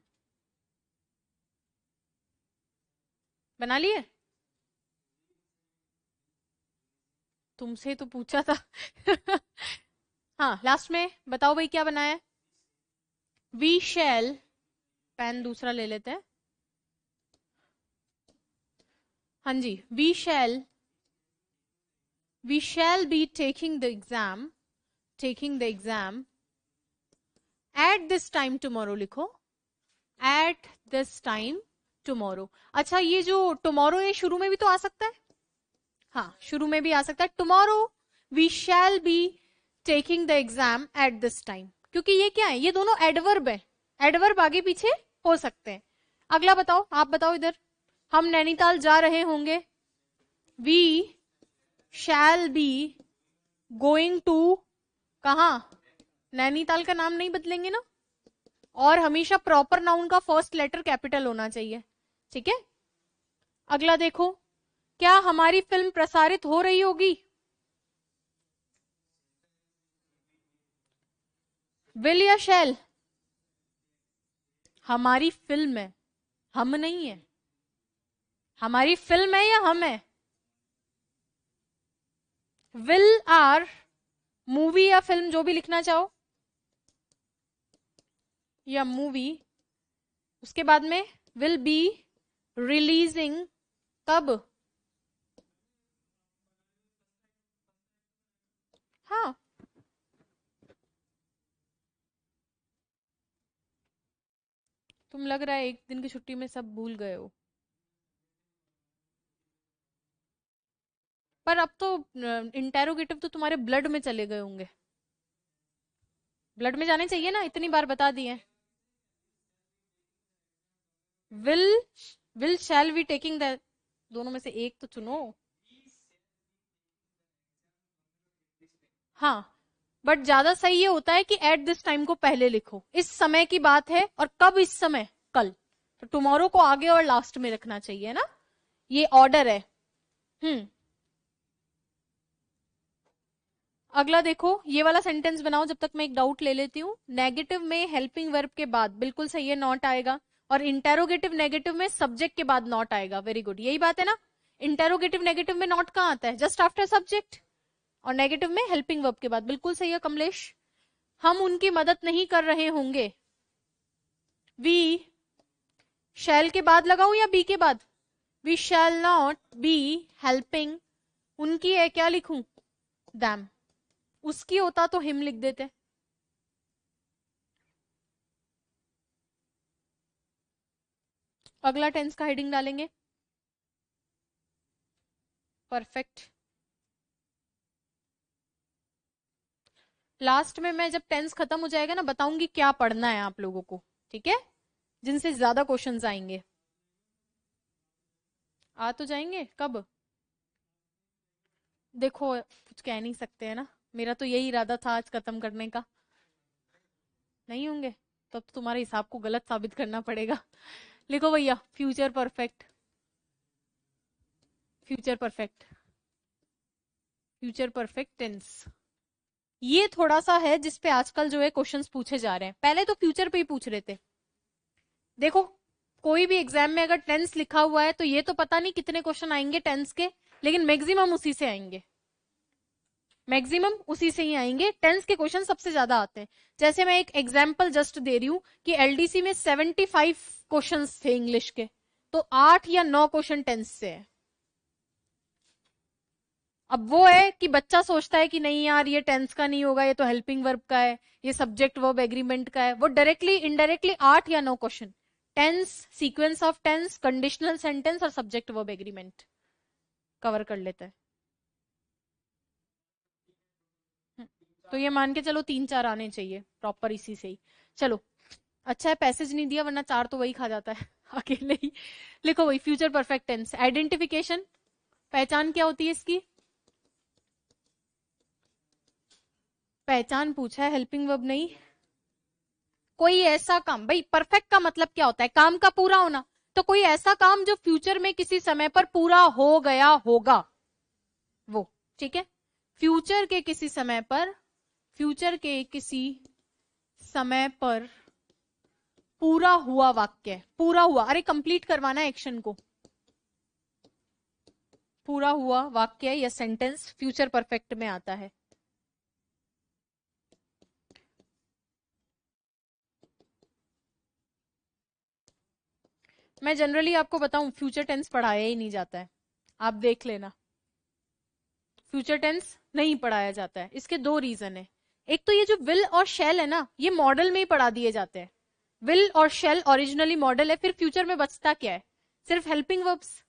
बना लिए? तुमसे तो पूछा था। हाँ, लास्ट में बताओ भाई क्या बनाया है? वी शैल, पेन दूसरा ले लेते हैं। हाँ जी, we shall be taking the exam at this time tomorrow लिखो। At this time tomorrow. अच्छा, ये जो टुमारो ये शुरू में भी तो आ सकता है। हाँ, शुरू में भी आ सकता है। Tomorrow we shall be taking the exam at this time, क्योंकि ये क्या है? ये दोनों एडवर्ब है। एडवर्ब आगे पीछे हो सकते हैं। अगला बताओ, आप बताओ इधर। हम नैनीताल जा रहे होंगे। We shall be going to, कहा? नैनीताल का नाम नहीं बदलेंगे ना। और हमेशा प्रॉपर नाउन का फर्स्ट लेटर कैपिटल होना चाहिए। ठीक है, अगला देखो। क्या हमारी फिल्म प्रसारित हो रही होगी? विल या शैल? हमारी फिल्म है, हम नहीं है। हमारी फिल्म है या हम है? विल आर, मूवी या फिल्म जो भी लिखना चाहो, या मूवी। उसके बाद में विल बी रिलीजिंग, कब? हाँ, तुम लग रहा है एक दिन की छुट्टी में सब भूल गए हो। पर अब तो इंटेरोगेटिव तो तुम्हारे ब्लड में चले गए होंगे, ब्लड में जाने चाहिए ना, इतनी बार बता दिए। Will, will shall we taking the, दोनों में से एक तो चुनो। हाँ, बट ज्यादा सही ये होता है कि एट दिस टाइम को पहले लिखो, इस समय की बात है, और कब इस समय, कल, तो टुमारो को आगे और लास्ट में रखना चाहिए ना, ये ऑर्डर है। हम्म, अगला देखो, ये वाला सेंटेंस बनाओ जब तक मैं एक डाउट ले लेती हूँ। नेगेटिव में हेल्पिंग वर्ब के बाद, बिल्कुल सही है, नॉट आएगा, और इंटेरोगेटिव नेगेटिव में सब्जेक्ट के बाद नॉट आएगा। वेरी गुड, यही बात है ना। इंटेरोगेटिव नेगेटिव में नॉट कहाँ आता है, जस्ट आफ्टर सब्जेक्ट, और नेगेटिव में हेल्पिंग वर्ब के बाद। बिल्कुल सही है कमलेश, हम उनकी मदद नहीं कर रहे होंगे। वी शैल के बाद लगाऊं या बी के बाद? We shall not be helping, उनकी है, क्या लिखूं, दैम, उसकी होता तो हिम लिख देते। अगला टेंस का हेडिंग डालेंगे परफेक्ट। लास्ट में मैं जब टेंस खत्म हो जाएगा ना, बताऊंगी क्या पढ़ना है आप लोगों को, ठीक है, जिनसे ज्यादा क्वेश्चंस आएंगे। आ तो जाएंगे कब, देखो कुछ कह नहीं सकते है ना, मेरा तो यही इरादा था आज खत्म करने का। नहीं होंगे तब तो तुम्हारे हिसाब को गलत साबित करना पड़ेगा। लिखो भैया, future perfect, future perfect, future perfect tense. ये थोड़ा सा है जिसपे आजकल जो है क्वेश्चंस पूछे जा रहे हैं, पहले तो फ्यूचर पे ही पूछ रहे थे। देखो, कोई भी एग्जाम में अगर टेंस लिखा हुआ है तो ये तो पता नहीं कितने क्वेश्चन आएंगे टेंस के, लेकिन मैक्सिमम उसी से आएंगे, मैक्सिमम उसी से ही आएंगे। टेंस के क्वेश्चन सबसे ज्यादा आते हैं। जैसे मैं एक एग्जांपल जस्ट दे रही हूं कि एलडीसी में 75 क्वेश्चंस थे इंग्लिश के, तो 8 या 9 क्वेश्चन टेंस से है। अब वो है कि बच्चा सोचता है कि नहीं यार ये टेंस का नहीं होगा, ये तो हेल्पिंग वर्ब का है, ये सब्जेक्ट वर्ब एग्रीमेंट का है, वो डायरेक्टली इनडायरेक्टली 8 या 9 question tense, sequence of tense, conditional sentence और सब्जेक्ट वर्ब एग्रीमेंट कवर कर लेता है। तो ये मान के चलो 3-4 आने चाहिए प्रॉपर इसी से ही। चलो, अच्छा है पैसेज नहीं दिया, वरना 4 तो वही खा जाता है अकेले ही। लिखो वही, फ्यूचर परफेक्ट टेंस। आइडेंटिफिकेशन, पहचान क्या होती है इसकी, पहचान पूछा है, हेल्पिंग वर्ब नहीं। कोई ऐसा काम, भाई परफेक्ट का मतलब क्या होता है, काम का पूरा होना, तो कोई ऐसा काम जो फ्यूचर में किसी समय पर पूरा हो गया होगा, वो, ठीक है। फ्यूचर के किसी समय पर, फ्यूचर के किसी समय पर पूरा हुआ वाक्य, पूरा हुआ, अरे कंप्लीट करवाना एक्शन को, पूरा हुआ वाक्य या सेंटेंस फ्यूचर परफेक्ट में आता है। मैं जनरली आपको बताऊं, फ्यूचर टेंस पढ़ाया ही नहीं जाता है, आप देख लेना, फ्यूचर टेंस नहीं पढ़ाया जाता है। इसके दो रीजन है। एक तो ये जो विल और शेल है ना, ये मॉडल में ही पढ़ा दिए जाते हैं। विल और शेल ओरिजिनली मॉडल है, फिर फ्यूचर में बचता क्या है, सिर्फ हेल्पिंग वर्ब्स,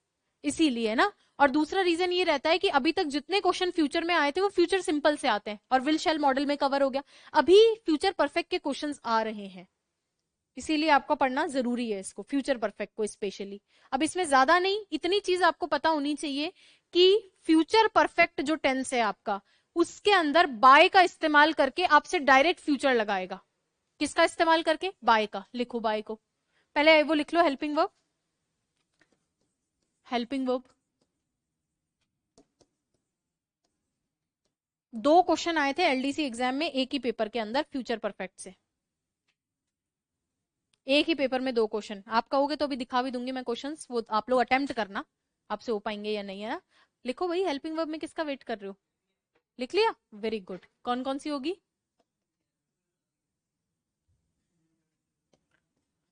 इसीलिए ना। और दूसरा रीजन ये रहता है कि अभी तक जितने क्वेश्चन फ्यूचर में आए थे वो फ्यूचर सिंपल से आते हैं और विल शेल मॉडल में कवर हो गया। अभी फ्यूचर परफेक्ट के क्वेश्चंस आ रहे हैं, इसीलिए आपको पढ़ना जरूरी है इसको, फ्यूचर परफेक्ट को स्पेशली। अब इसमें ज्यादा नहीं, इतनी चीज आपको पता होनी चाहिए कि फ्यूचर परफेक्ट जो टेंस है आपका, उसके अंदर बाय का इस्तेमाल करके आपसे डायरेक्ट फ्यूचर लगाएगा। किसका इस्तेमाल करके, बाय का। लिखो बाय को, पहले वो लिख लो, helping verb, helping verb. 2 question आए थे एलडीसी एग्जाम में एक ही पेपर के अंदर फ्यूचर परफेक्ट से, एक ही पेपर में 2 क्वेश्चन। आप कहोगे तो अभी दिखा भी दूंगी मैं क्वेश्चंस, वो आप लोग अटेम्प्ट करना, आपसे हो पाएंगे या नहीं, है ना। लिखो भाई, हेल्पिंग वर्ब में किसका वेट कर रहे हो, लिख लिया, वेरी गुड। कौन कौन सी होगी,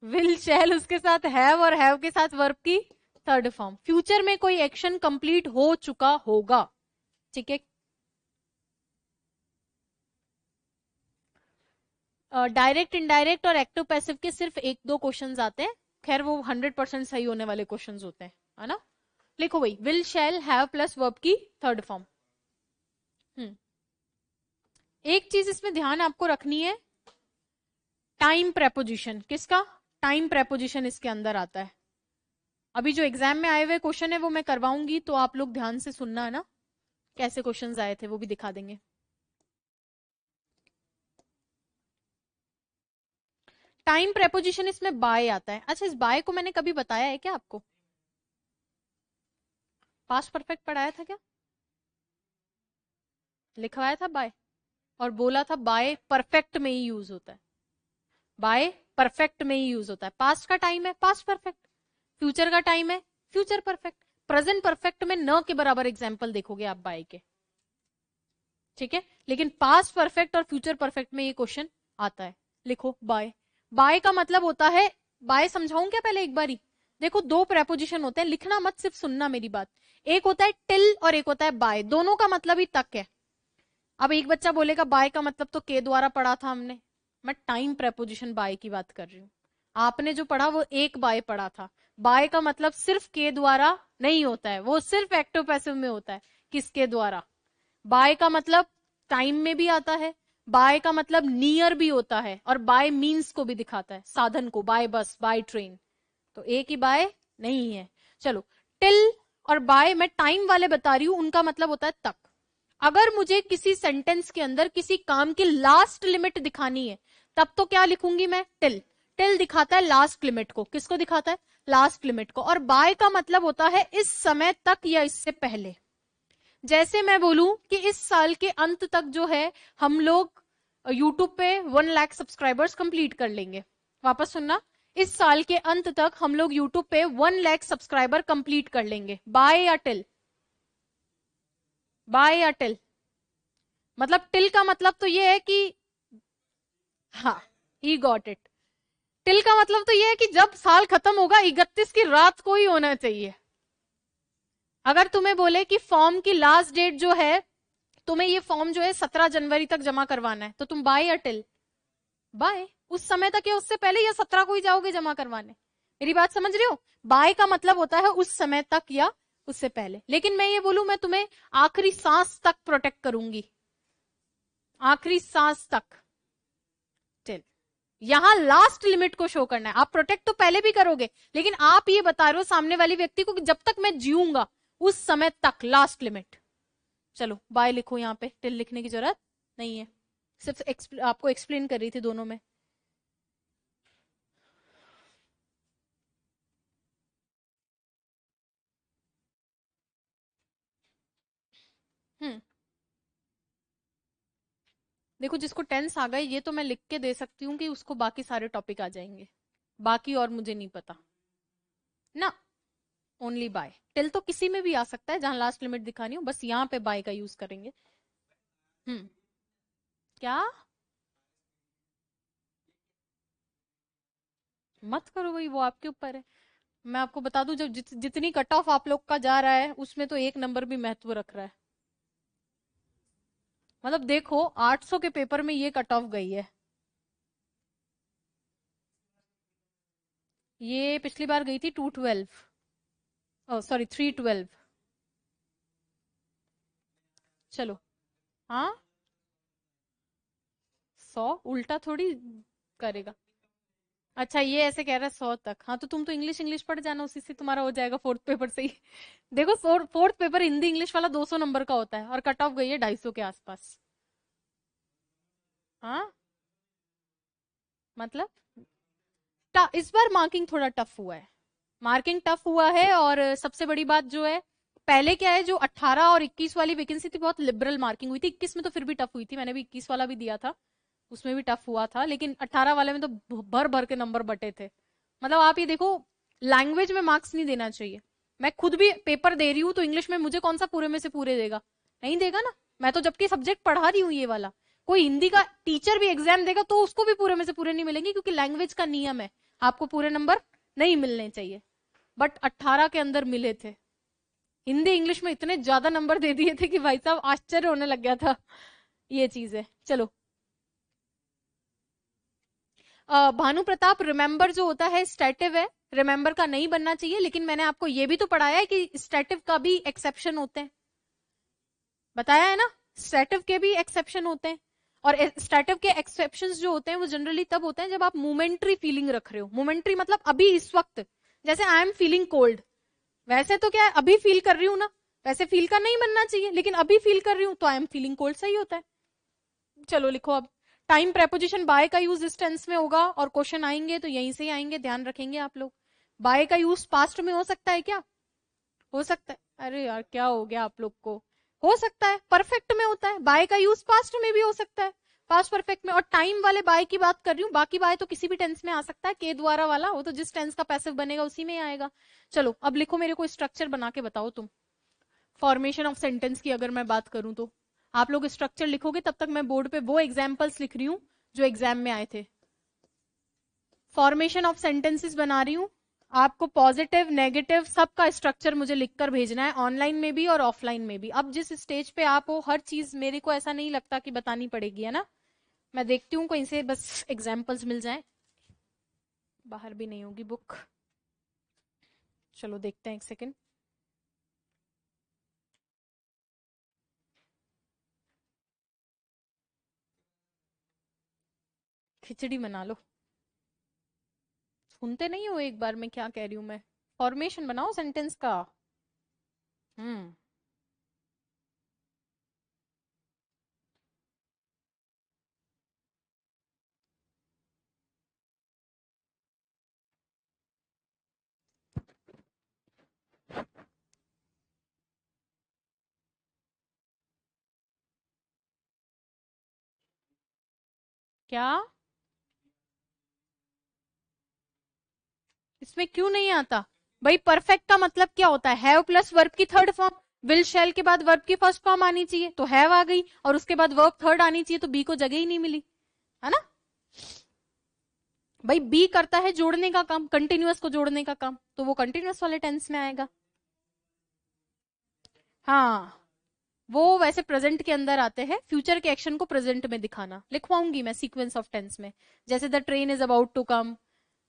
विल शैल, उसके साथ हैव, और हैव के साथ वर्ब की थर्ड फॉर्म। फ्यूचर में कोई एक्शन कंप्लीट हो चुका होगा, ठीक है। डायरेक्ट, इनडायरेक्ट और एक्टिव पैसिव के सिर्फ 1-2 क्वेश्चंस आते हैं, खैर वो 100% सही होने वाले क्वेश्चंस होते हैं, है ना। लिखो भाई, will shall have plus verb की थर्ड फॉर्म। एक चीज इसमें ध्यान आपको रखनी है, टाइम प्रेपोजिशन। किसका? टाइम प्रेपोजिशन इसके अंदर आता है। अभी जो एग्जाम में आए हुए क्वेश्चन है वो मैं करवाऊंगी, तो आप लोग ध्यान से सुनना है ना, कैसे क्वेश्चंस आए थे वो भी दिखा देंगे। टाइम प्रेपोजिशन इसमें बाय आता है। अच्छा, इस बाय को मैंने कभी बताया है क्या आपको? पास्ट परफेक्ट पढ़ाया था क्या? लिखवाया था बाय, और बोला था बाय परफेक्ट में ही यूज होता है। बाय परफेक्ट में ही यूज होता है। पास्ट का टाइम है पास्ट परफेक्ट, फ्यूचर का टाइम है फ्यूचर परफेक्ट, प्रेजेंट परफेक्ट में न के बराबर एग्जाम्पल देखोगे आप बाय के, ठीक है। लेकिन पास्ट परफेक्ट और फ्यूचर परफेक्ट में ये क्वेश्चन आता है। लिखो बाय। बाय का मतलब होता है, बाय समझाऊं क्या पहले एक बारी? देखो, दो प्रेपोजिशन होते हैं, लिखना मत, सिर्फ सुनना मेरी बात। एक होता है टिल और एक होता है बाय, दोनों का मतलब ही तक है। अब एक बच्चा बोलेगा बाय का मतलब तो के द्वारा पढ़ा था हमने। मैं टाइम प्रेपोजिशन बाय की बात कर रही हूँ। आपने जो पढ़ा वो एक बाय पढ़ा था। बाय का मतलब सिर्फ के द्वारा नहीं होता है, वो सिर्फ एक्टिव पैसिव में होता है। किसके द्वारा? बाय का मतलब टाइम में भी आता है, बाय का मतलब नियर भी होता है, और बाय मीन्स को भी दिखाता है, साधन को, बाय बस बाय ट्रेन। तो एक ही बाय नहीं है। चलो, टिल और बाय मैं टाइम वाले बता रही हूं, उनका मतलब होता है तक। अगर मुझे किसी सेंटेंस के अंदर किसी काम की लास्ट लिमिट दिखानी है, तब तो क्या लिखूंगी मैं? टिल। टिल दिखाता है लास्ट लिमिट को। किसको दिखाता है? लास्ट लिमिट को। और बाय का मतलब होता है इस समय तक या इससे पहले। जैसे मैं बोलूं कि इस साल के अंत तक जो है हम लोग यूट्यूब पे 1 लाख सब्सक्राइबर्स कंप्लीट कर लेंगे। वापस सुनना, इस साल के अंत तक हम लोग यूट्यूब पे 1 लाख सब्सक्राइबर कंप्लीट कर लेंगे। बाय या टिल? बाय या टिल? मतलब टिल का मतलब तो ये है कि, हाँ, ही गॉट इट। टिल का मतलब तो ये है कि जब साल खत्म होगा 31 की रात को ही होना चाहिए। अगर तुम्हें बोले कि फॉर्म की लास्ट डेट जो है, तुम्हें ये फॉर्म जो है 17 जनवरी तक जमा करवाना है, तो तुम बाय या टिल? बाय। उस समय तक या उससे पहले, या 17 को ही जाओगे जमा करवाने? मेरी बात समझ रहे हो? बाय का मतलब होता है उस समय तक या उससे पहले। लेकिन मैं ये बोलूं मैं तुम्हें आखिरी सांस तक प्रोटेक्ट करूंगी, आखिरी सांस तक, टिल। यहां लास्ट लिमिट को शो करना है। आप प्रोटेक्ट तो पहले भी करोगे, लेकिन आप ये बता रहे हो सामने वाली व्यक्ति को कि जब तक मैं जीऊंगा उस समय तक, लास्ट लिमिट। चलो बाय लिखो, यहां पे टिल लिखने की जरूरत नहीं है, सिर्फ आपको एक्सप्लेन कर रही थी दोनों में। हम्म देखो, जिसको टेंस आ गए ये तो मैं लिख के दे सकती हूँ कि उसको बाकी सारे टॉपिक आ जाएंगे, बाकी और मुझे नहीं पता ना। Only by. टिल तो किसी में भी आ सकता है जहां लास्ट लिमिट दिखानी हो, बस यहाँ पे बाय का यूज करेंगे। हम्म क्या? मत करो भाई, वो आपके ऊपर है। मैं आपको बता दूं, जब जितनी कट ऑफ आप लोग का जा रहा है उसमें तो एक नंबर भी महत्व रख रहा है। मतलब देखो, 800 के पेपर में ये कट ऑफ गई है। ये पिछली बार गई थी 212, ओ सॉरी 312। चलो, हाँ, 100 उल्टा थोड़ी करेगा। अच्छा, ये ऐसे कह रहा है 100 तक। हाँ, तो तुम तो इंग्लिश इंग्लिश पढ़ जाना, उसी से तुम्हारा हो जाएगा फोर्थ पेपर से ही। देखो, फोर्थ पेपर हिंदी इंग्लिश वाला 200 नंबर का होता है, और कट ऑफ गई है 250 के आसपास। हाँ, मतलब इस बार मार्किंग थोड़ा टफ हुआ है। मार्किंग टफ हुआ है, और सबसे बड़ी बात जो है, पहले क्या है, जो 18 और 21 वाली वैकेंसी थी बहुत लिबरल मार्किंग हुई थी। 21 में तो फिर भी टफ हुई थी, मैंने भी 21 वाला भी दिया था, उसमें भी टफ हुआ था। लेकिन 18 वाले में तो भर भर के नंबर बटे थे। मतलब आप ये देखो, लैंग्वेज में मार्क्स नहीं देना चाहिए। मैं खुद भी पेपर दे रही हूँ तो इंग्लिश में मुझे कौन सा पूरे में से पूरे देगा? नहीं देगा ना। मैं तो जबकि सब्जेक्ट पढ़ा रही हूँ ये वाला। कोई हिंदी का टीचर भी एग्जाम देगा तो उसको भी पूरे में से पूरे नहीं मिलेंगे, क्योंकि लैंग्वेज का नियम है, आपको पूरे नंबर नहीं मिलने चाहिए। बट 18 के अंदर मिले थे। हिंदी इंग्लिश में इतने ज्यादा नंबर दे दिए थे कि भाई साहब आश्चर्य होने लग गया था। ये चीज है। चलो, भानु प्रताप, रिमेंबर जो होता है स्टैटिव है, रिमेंबर का नहीं बनना चाहिए, लेकिन मैंने आपको ये भी तो पढ़ाया है कि स्टैटिव का भी एक्सेप्शन होते हैं, बताया है ना, स्टैटिव के भी एक्सेप्शन होते हैं। और स्टैटिव के एक्सेप्शंस जो होते हैं वो जनरली तब होते हैं जब आप मोमेंट्री फीलिंग रख रहे हो। मोमेंट्री मतलब अभी इस वक्त, जैसे आई एम फीलिंग कोल्ड, वैसे तो क्या है अभी फील कर रही हूं ना, वैसे फील का नहीं बनना चाहिए, लेकिन अभी फील कर रही हूं तो आई एम फीलिंग कोल्ड सही होता है। चलो लिखो अब। टाइम प्रेपोजिशन बाय का यूज इस टेंस में होगा, और क्वेश्चन आएंगे तो यहीं से ही आएंगे, ध्यान रखेंगे आप लोग। बाय का यूज पास्ट में हो सकता है क्या? हो सकता है। अरे यार क्या हो गया आप लोग को? हो सकता है, परफेक्ट में होता है। बाय का यूज पास्ट में भी हो सकता है, पास्ट परफेक्ट में। और टाइम वाले बाय की बात कर रही हूँ, बाकी बाय तो किसी भी टेंस में आ सकता है, के द्वारा वाला वो तो जिस टेंस का पैसिव बनेगा उसी में आएगा। चलो अब लिखो, मेरे को स्ट्रक्चर बना के बताओ तुम। फॉर्मेशन ऑफ सेंटेंस की अगर मैं बात करूं तो आप लोग स्ट्रक्चर लिखोगे, तब तक मैं बोर्ड पे वो एग्जाम्पल्स लिख रही हूँ जो एग्जाम में आए थे। फॉर्मेशन ऑफ सेंटेंसेस बना रही हूँ, आपको पॉजिटिव नेगेटिव सबका स्ट्रक्चर मुझे लिखकर भेजना है, ऑनलाइन में भी और ऑफलाइन में भी। अब जिस स्टेज पे आप हो, हर चीज मेरे को ऐसा नहीं लगता कि बतानी पड़ेगी, है ना। मैं देखती हूँ कहीं से बस एग्जाम्पल्स मिल जाए। बाहर भी नहीं होगी बुक, चलो देखते हैं, एक सेकेंड। खिचड़ी बना लो, सुनते नहीं हो एक बार मैं क्या कह रही हूँ। मैं फॉर्मेशन बनाओ सेंटेंस का। हम्म। क्या इसमें क्यों नहीं आता? भाई परफेक्ट का मतलब क्या होता है? हैव प्लस वर्ब की थर्ड फॉर्म। विल शैल के बाद वर्ब की फर्स्ट फॉर्म आनी चाहिए, तो हैव आ गई, और उसके बाद वर्ब थर्ड आनी चाहिए, तो बी को जगह ही नहीं मिली, है ना। भाई बी करता है जोड़ने का काम, कंटिन्यूअस को जोड़ने का काम, तो वो कंटिन्यूअस वाले टेंस में आएगा। हाँ, वो वैसे प्रेजेंट के अंदर आते हैं, फ्यूचर के एक्शन को प्रेजेंट में दिखाना लिखवाऊंगी मैं सीक्वेंस ऑफ टेंस में। जैसे the train is about to come,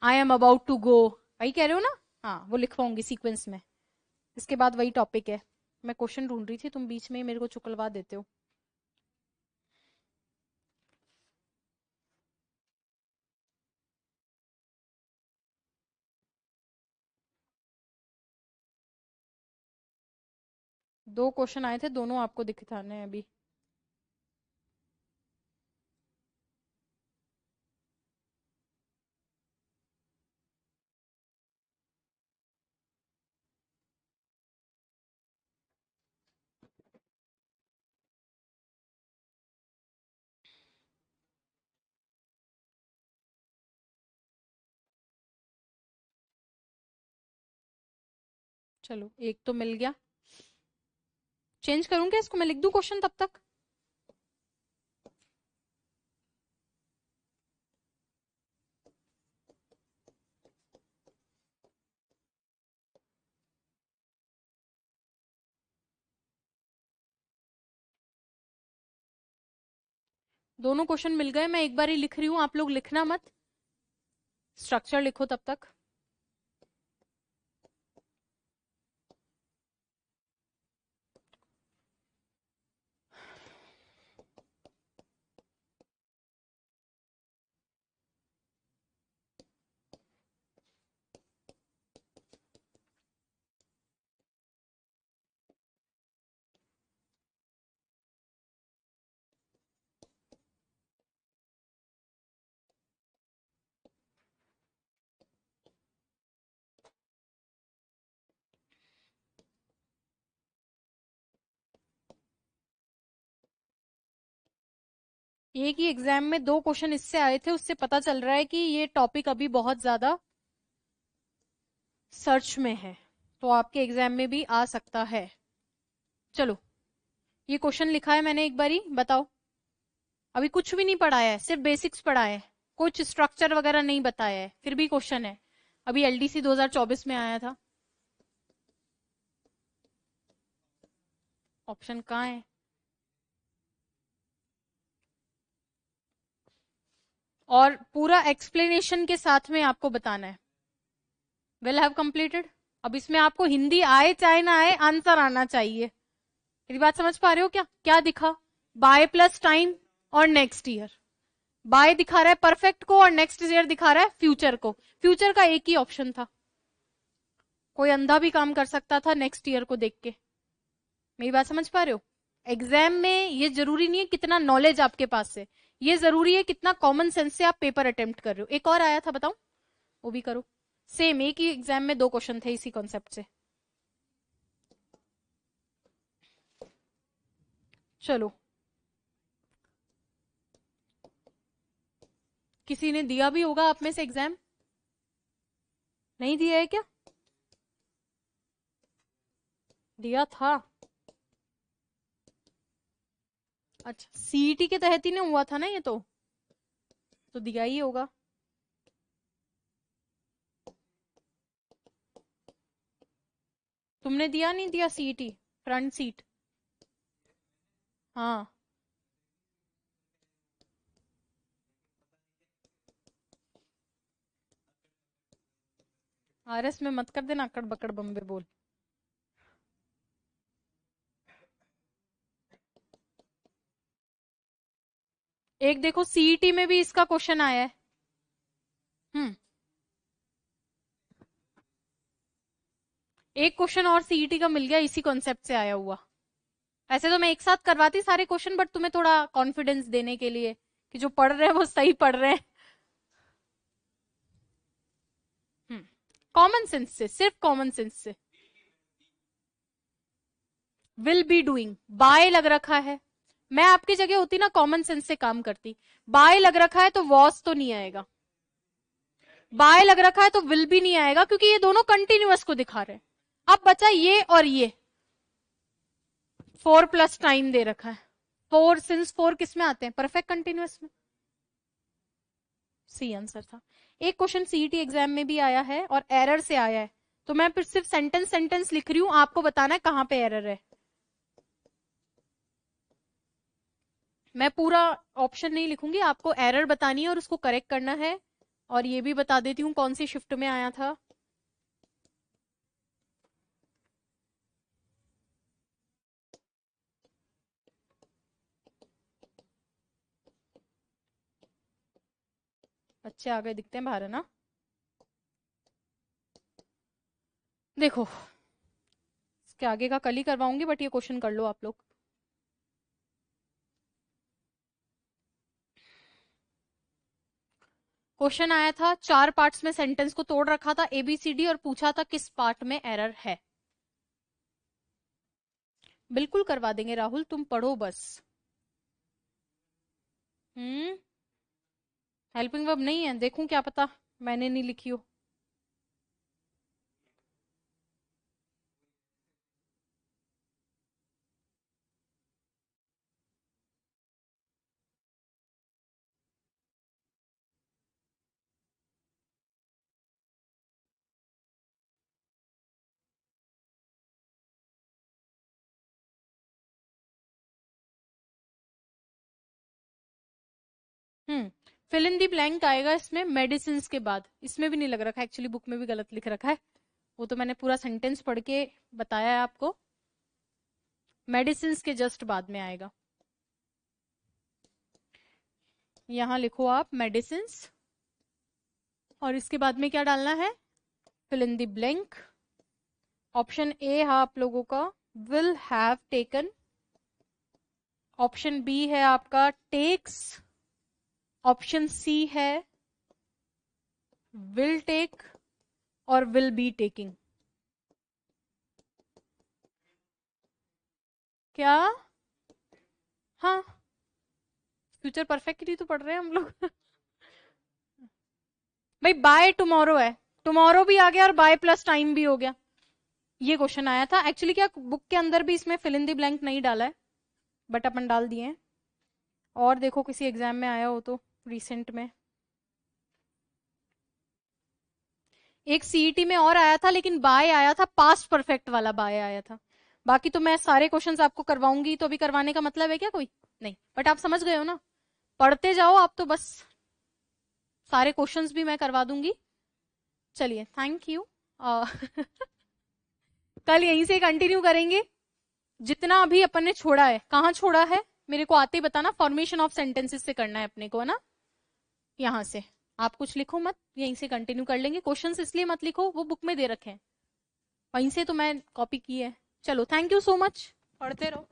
I am about to go, वही कह रहे हो ना। हाँ वो लिखवाऊंगी सीक्वेंस में। इसके बाद वही टॉपिक है। मैं क्वेश्चन ढूंढ रही थी, तुम बीच में ही मेरे को चुकलवा देते हो। दो क्वेश्चन आए थे, दोनों आपको दिखाने हैं अभी। चलो एक तो मिल गया। चेंज करूं क्या इसको? मैं लिख दूं क्वेश्चन तब तक। दोनों क्वेश्चन मिल गए, मैं एक बार ही लिख रही हूँ, आप लोग लिखना मत, स्ट्रक्चर लिखो तब तक। एक ही एग्जाम में दो क्वेश्चन इससे आए थे, उससे पता चल रहा है कि ये टॉपिक अभी बहुत ज्यादा सर्च में है, तो आपके एग्जाम में भी आ सकता है। चलो ये क्वेश्चन लिखा है मैंने, एक बारी बताओ। अभी कुछ भी नहीं पढ़ाया है, सिर्फ बेसिक्स पढ़ाया है, कुछ स्ट्रक्चर वगैरह नहीं बताया है, फिर भी क्वेश्चन है। अभी एलडीसी 2024 में आया था। ऑप्शन कहाँ है? और पूरा एक्सप्लेनेशन के साथ में आपको बताना है। Will have completed. अब इसमें आपको हिंदी आए चाहे ना आए आंसर आना चाहिए। मेरी बात समझ पा रहे हो क्या? क्या दिखा? बाय प्लस टाइम और नेक्स्ट ईयर। बाय दिखा रहा है परफेक्ट को और नेक्स्ट ईयर दिखा रहा है फ्यूचर को। फ्यूचर का एक ही ऑप्शन था, कोई अंधा भी काम कर सकता था नेक्स्ट ईयर को देख के। मेरी बात समझ पा रहे हो? एग्जाम में ये जरूरी नहीं है कितना नॉलेज आपके पास है, ये जरूरी है कितना कॉमन सेंस से आप पेपर अटेम्प्ट कर रहे हो। एक और आया था, बताऊं? वो भी करो। सेम एक ही एग्जाम में 2 क्वेश्चन थे इसी कॉन्सेप्ट से। चलो, किसी ने दिया भी होगा आप में से एग्जाम? नहीं दिया है क्या? दिया था। अच्छा, सीईटी के तहत ही नहीं हुआ था ना ये, तो दिया ही होगा। तुमने दिया नहीं दिया सीईटी फ्रंट सीट? हाँ। आरएस में मत कर देना अकड़ बकड़ बम्बे बोल। एक देखो सीईटी में भी इसका क्वेश्चन आया है। एक क्वेश्चन और सीईटी का मिल गया इसी कॉन्सेप्ट से आया हुआ। ऐसे तो मैं एक साथ करवाती सारे क्वेश्चन, बट तुम्हें थोड़ा कॉन्फिडेंस देने के लिए कि जो पढ़ रहे हैं वो सही पढ़ रहे हैं। कॉमन सेंस से, सिर्फ कॉमन सेंस से। विल बी डूइंग, बाय लग रखा है। मैं आपकी जगह होती ना कॉमन सेंस से काम करती। बाय लग रखा है तो वॉस तो नहीं आएगा, बाय लग रखा है तो विल भी नहीं आएगा, क्योंकि ये दोनों कंटिन्यूअस को दिखा रहे हैं। अब बचा ये और ये। 4 प्लस टाइम दे रखा है। 4 सिंस 4 किस में आते हैं? परफेक्ट कंटिन्यूअस में। सी आंसर था। एक क्वेश्चन सीईटी एग्जाम में भी आया है और एरर से आया है, तो मैं फिर सिर्फ सेंटेंस सेंटेंस लिख रही हूं, आपको बताना है कहां पे एरर है। मैं पूरा ऑप्शन नहीं लिखूंगी, आपको एरर बतानी है और उसको करेक्ट करना है। और ये भी बता देती हूँ कौन सी शिफ्ट में आया था। बच्चे आ गए दिखते हैं बाहर, है ना? देखो, इसके आगे का कल ही करवाऊंगी, बट ये क्वेश्चन कर लो आप लोग। क्वेश्चन आया था 4 पार्ट्स में सेंटेंस को तोड़ रखा था एबीसीडी और पूछा था किस पार्ट में एरर है। बिल्कुल करवा देंगे राहुल, तुम पढ़ो बस। हेल्पिंग वर्ब नहीं है? देखूं, क्या पता मैंने नहीं लिखी हो। फिल इन दी ब्लैंक आएगा इसमें मेडिसिन के बाद। इसमें भी नहीं लग रखा, एक्चुअली बुक में भी गलत लिख रखा है, वो तो मैंने पूरा सेंटेंस पढ़ के बताया है आपको। मेडिसिन के जस्ट बाद में आएगा। यहां लिखो आप मेडिसिन, और इसके बाद में क्या डालना है? Fill in the blank. Option A है आप लोगों का will have taken, option B है आपका टेक्स, ऑप्शन सी है विल टेक और विल बी टेकिंग। क्या? हाँ, फ्यूचर परफेक्ट के लिए तो पढ़ रहे हैं हम लोग। भाई बाय टुमारो है, टुमारो भी आ गया और बाय प्लस टाइम भी हो गया। ये क्वेश्चन आया था एक्चुअली, क्या बुक के अंदर भी इसमें फिल इन दी ब्लैंक नहीं डाला है, बट अपन डाल दिए हैं। और देखो किसी एग्जाम में आया हो तो रिसेंट में। एक सीईटी में और आया था, लेकिन बाय आया था, पास्ट परफेक्ट वाला बाय आया था। बाकी तो मैं सारे क्वेश्चंस आपको करवाऊंगी, तो अभी करवाने का मतलब है क्या कोई? नहीं, बट आप समझ गए हो ना? पढ़ते जाओ आप तो बस, सारे क्वेश्चंस भी मैं करवा दूंगी। चलिए, थैंक यू। अ, कल यहीं से कंटिन्यू करेंगे जितना अभी अपन ने छोड़ा है। कहाँ छोड़ा है मेरे को आते ही बताना। फॉर्मेशन ऑफ सेंटेंसेस से करना है अपने को, है ना। यहाँ से आप कुछ लिखो मत, यहीं से कंटिन्यू कर लेंगे। क्वेश्चंस इसलिए मत लिखो, वो बुक में दे रखे हैं, वहीं से तो मैं कॉपी की है। चलो, थैंक यू सो मच, पढ़ते रहो।